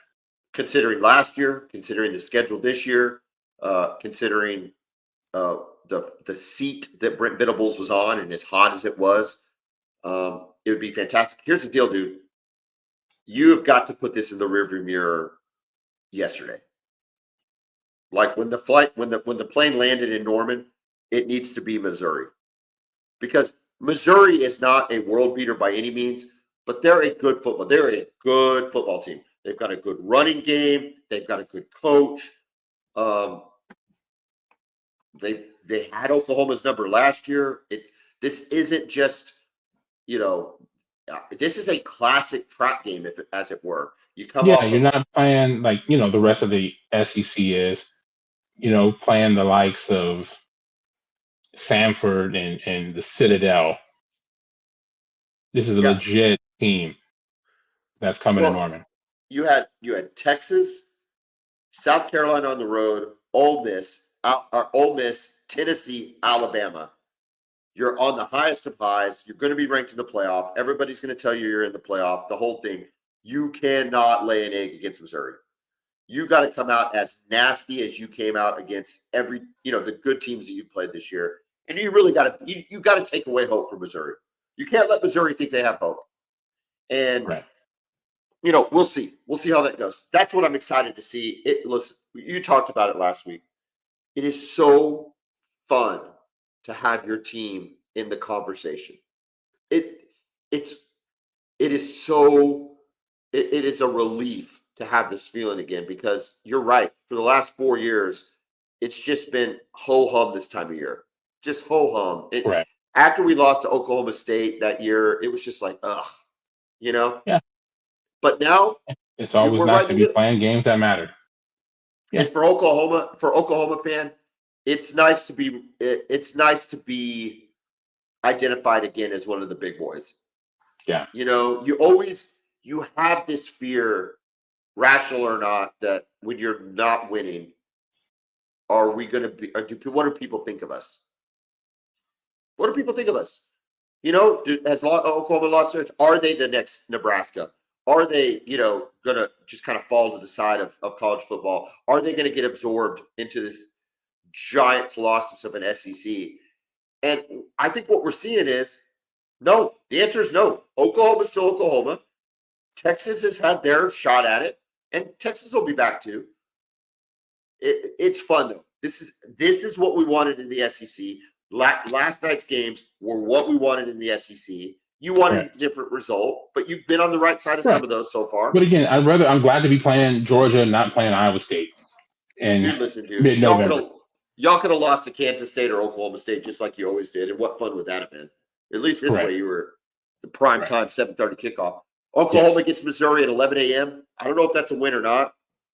considering last year, considering the schedule this year, considering uh, the seat that Brent Venables was on, and as hot as it was, it would be fantastic. Here's the deal, dude. You have got to put this in the rearview mirror yesterday. Like when the plane landed in Norman, it needs to be Missouri because Missouri is not a world beater by any means, but they're a good football. They're a good football team. They've got a good running game. They've got a good coach. Um, they had Oklahoma's number last year. This isn't just this is a classic trap game, as it were. You come Yeah, off you're of not playing like, the rest of the SEC is, playing the likes of Samford and the Citadel. This is a yeah. legit team that's coming to Well, Norman. you had Texas, South Carolina on the road, Ole Miss, Tennessee, Alabama. You're on the highest of highs. You're going to be ranked in the playoff. Everybody's going to tell you you're in the playoff. The whole thing. You cannot lay an egg against Missouri. You got to come out as nasty as you came out against the good teams that you played this year. And you really got to you got to take away hope from Missouri. You can't let Missouri think they have hope. And Right. we'll see. We'll see how that goes. That's what I'm excited to see. Listen, you talked about it last week. It is so fun to have your team in the conversation. It it's it is so it is a relief to have this feeling again because you're right. For the last 4 years, it's just been ho hum this time of year. Just ho hum. Right. After we lost to Oklahoma State that year, it was just like, ugh, Yeah. But now It's always we're nice right to in the be middle. playing games that matter. Yeah. And for Oklahoma fan, it's nice to be identified again as one of the big boys. Yeah. You have this fear, rational or not, that when you're not winning, are we going to be, what do people think of us? What do people think of us? Has Oklahoma lost their edge? Are they the next Nebraska? Are they, going to just kind of fall to the side of college football? Are they going to get absorbed into this giant colossus of an SEC? And I think what we're seeing is no. The answer is no. Oklahoma's still Oklahoma. Texas has had their shot at it, and Texas will be back too. It's fun though. This is what we wanted in the SEC. Last night's games were what we wanted in the SEC. You wanted a different result, but you've been on the right side of some of those so far. But again, I'm glad to be playing Georgia, not playing Iowa State. And mid-November. Y'all could have lost to Kansas State or Oklahoma State just like you always did. And what fun would that have been? At least this way you were the prime time 7:30 kickoff. Oklahoma gets Missouri at 11 a.m. I don't know if that's a win or not.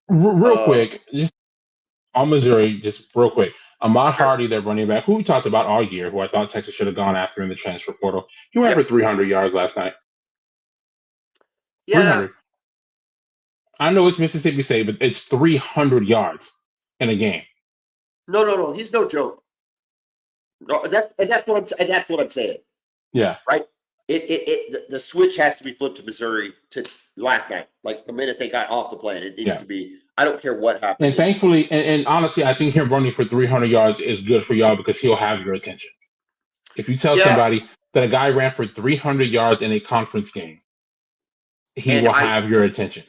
Real quick, just on Missouri, just real quick. Ahmad Hardy, their running back, who we talked about all year, who I thought Texas should have gone after in the transfer portal. He went for 300 yards last night. Yeah. 300. I know it's Mississippi State, but it's 300 yards in a game. No. He's no joke. No, that's what I'm saying. Yeah. Right. The switch has to be flipped to Missouri to last night. Like the minute they got off the plane, it needs to be. I don't care what happens. And thankfully, and honestly, I think him running for 300 yards is good for y'all because he'll have your attention. If you tell somebody that a guy ran for 300 yards in a conference game, he will have your attention.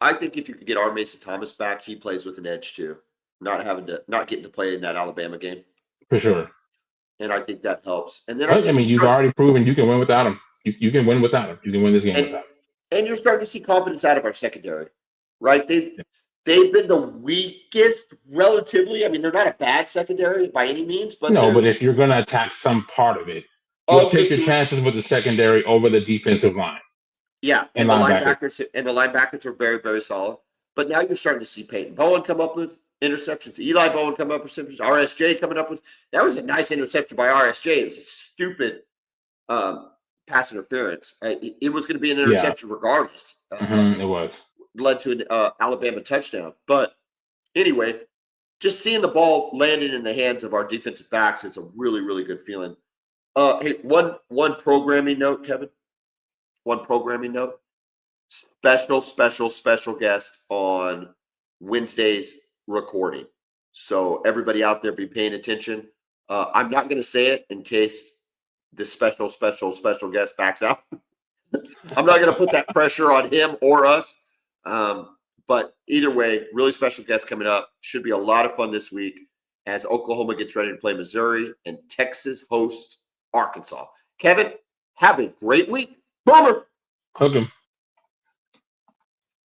I think if you could get our Mason Thomas back, he plays with an edge too. Not getting to play in that Alabama game. For sure. And I think that helps. And then you've already proven you can win without him. You can win without him. You can win this game without him. And you're starting to see confidence out of our secondary, right? They've been the weakest relatively. I mean, they're not a bad secondary by any means, but but if you're going to attack some part of it, you'll take your chances with the secondary over the defensive line. Yeah, and the linebackers are very, very solid. But now you're starting to see Peyton Bowen come up with interceptions. Eli Bowen come up with interceptions. RSJ coming up with that was a nice interception by RSJ. It was a stupid pass interference. It was going to be an interception regardless. It was. Led to an Alabama touchdown. But anyway, just seeing the ball landing in the hands of our defensive backs is a really, really good feeling. Hey, one programming note, Kevin. One programming note. Special guest on Wednesday's recording. So everybody out there be paying attention. I'm not going to say it in case the special guest backs out. I'm not going to put that pressure on him or us. But either way, really special guest coming up. Should be a lot of fun this week as Oklahoma gets ready to play Missouri and Texas hosts Arkansas. Kevin, have a great week. Boomer. Hook 'em.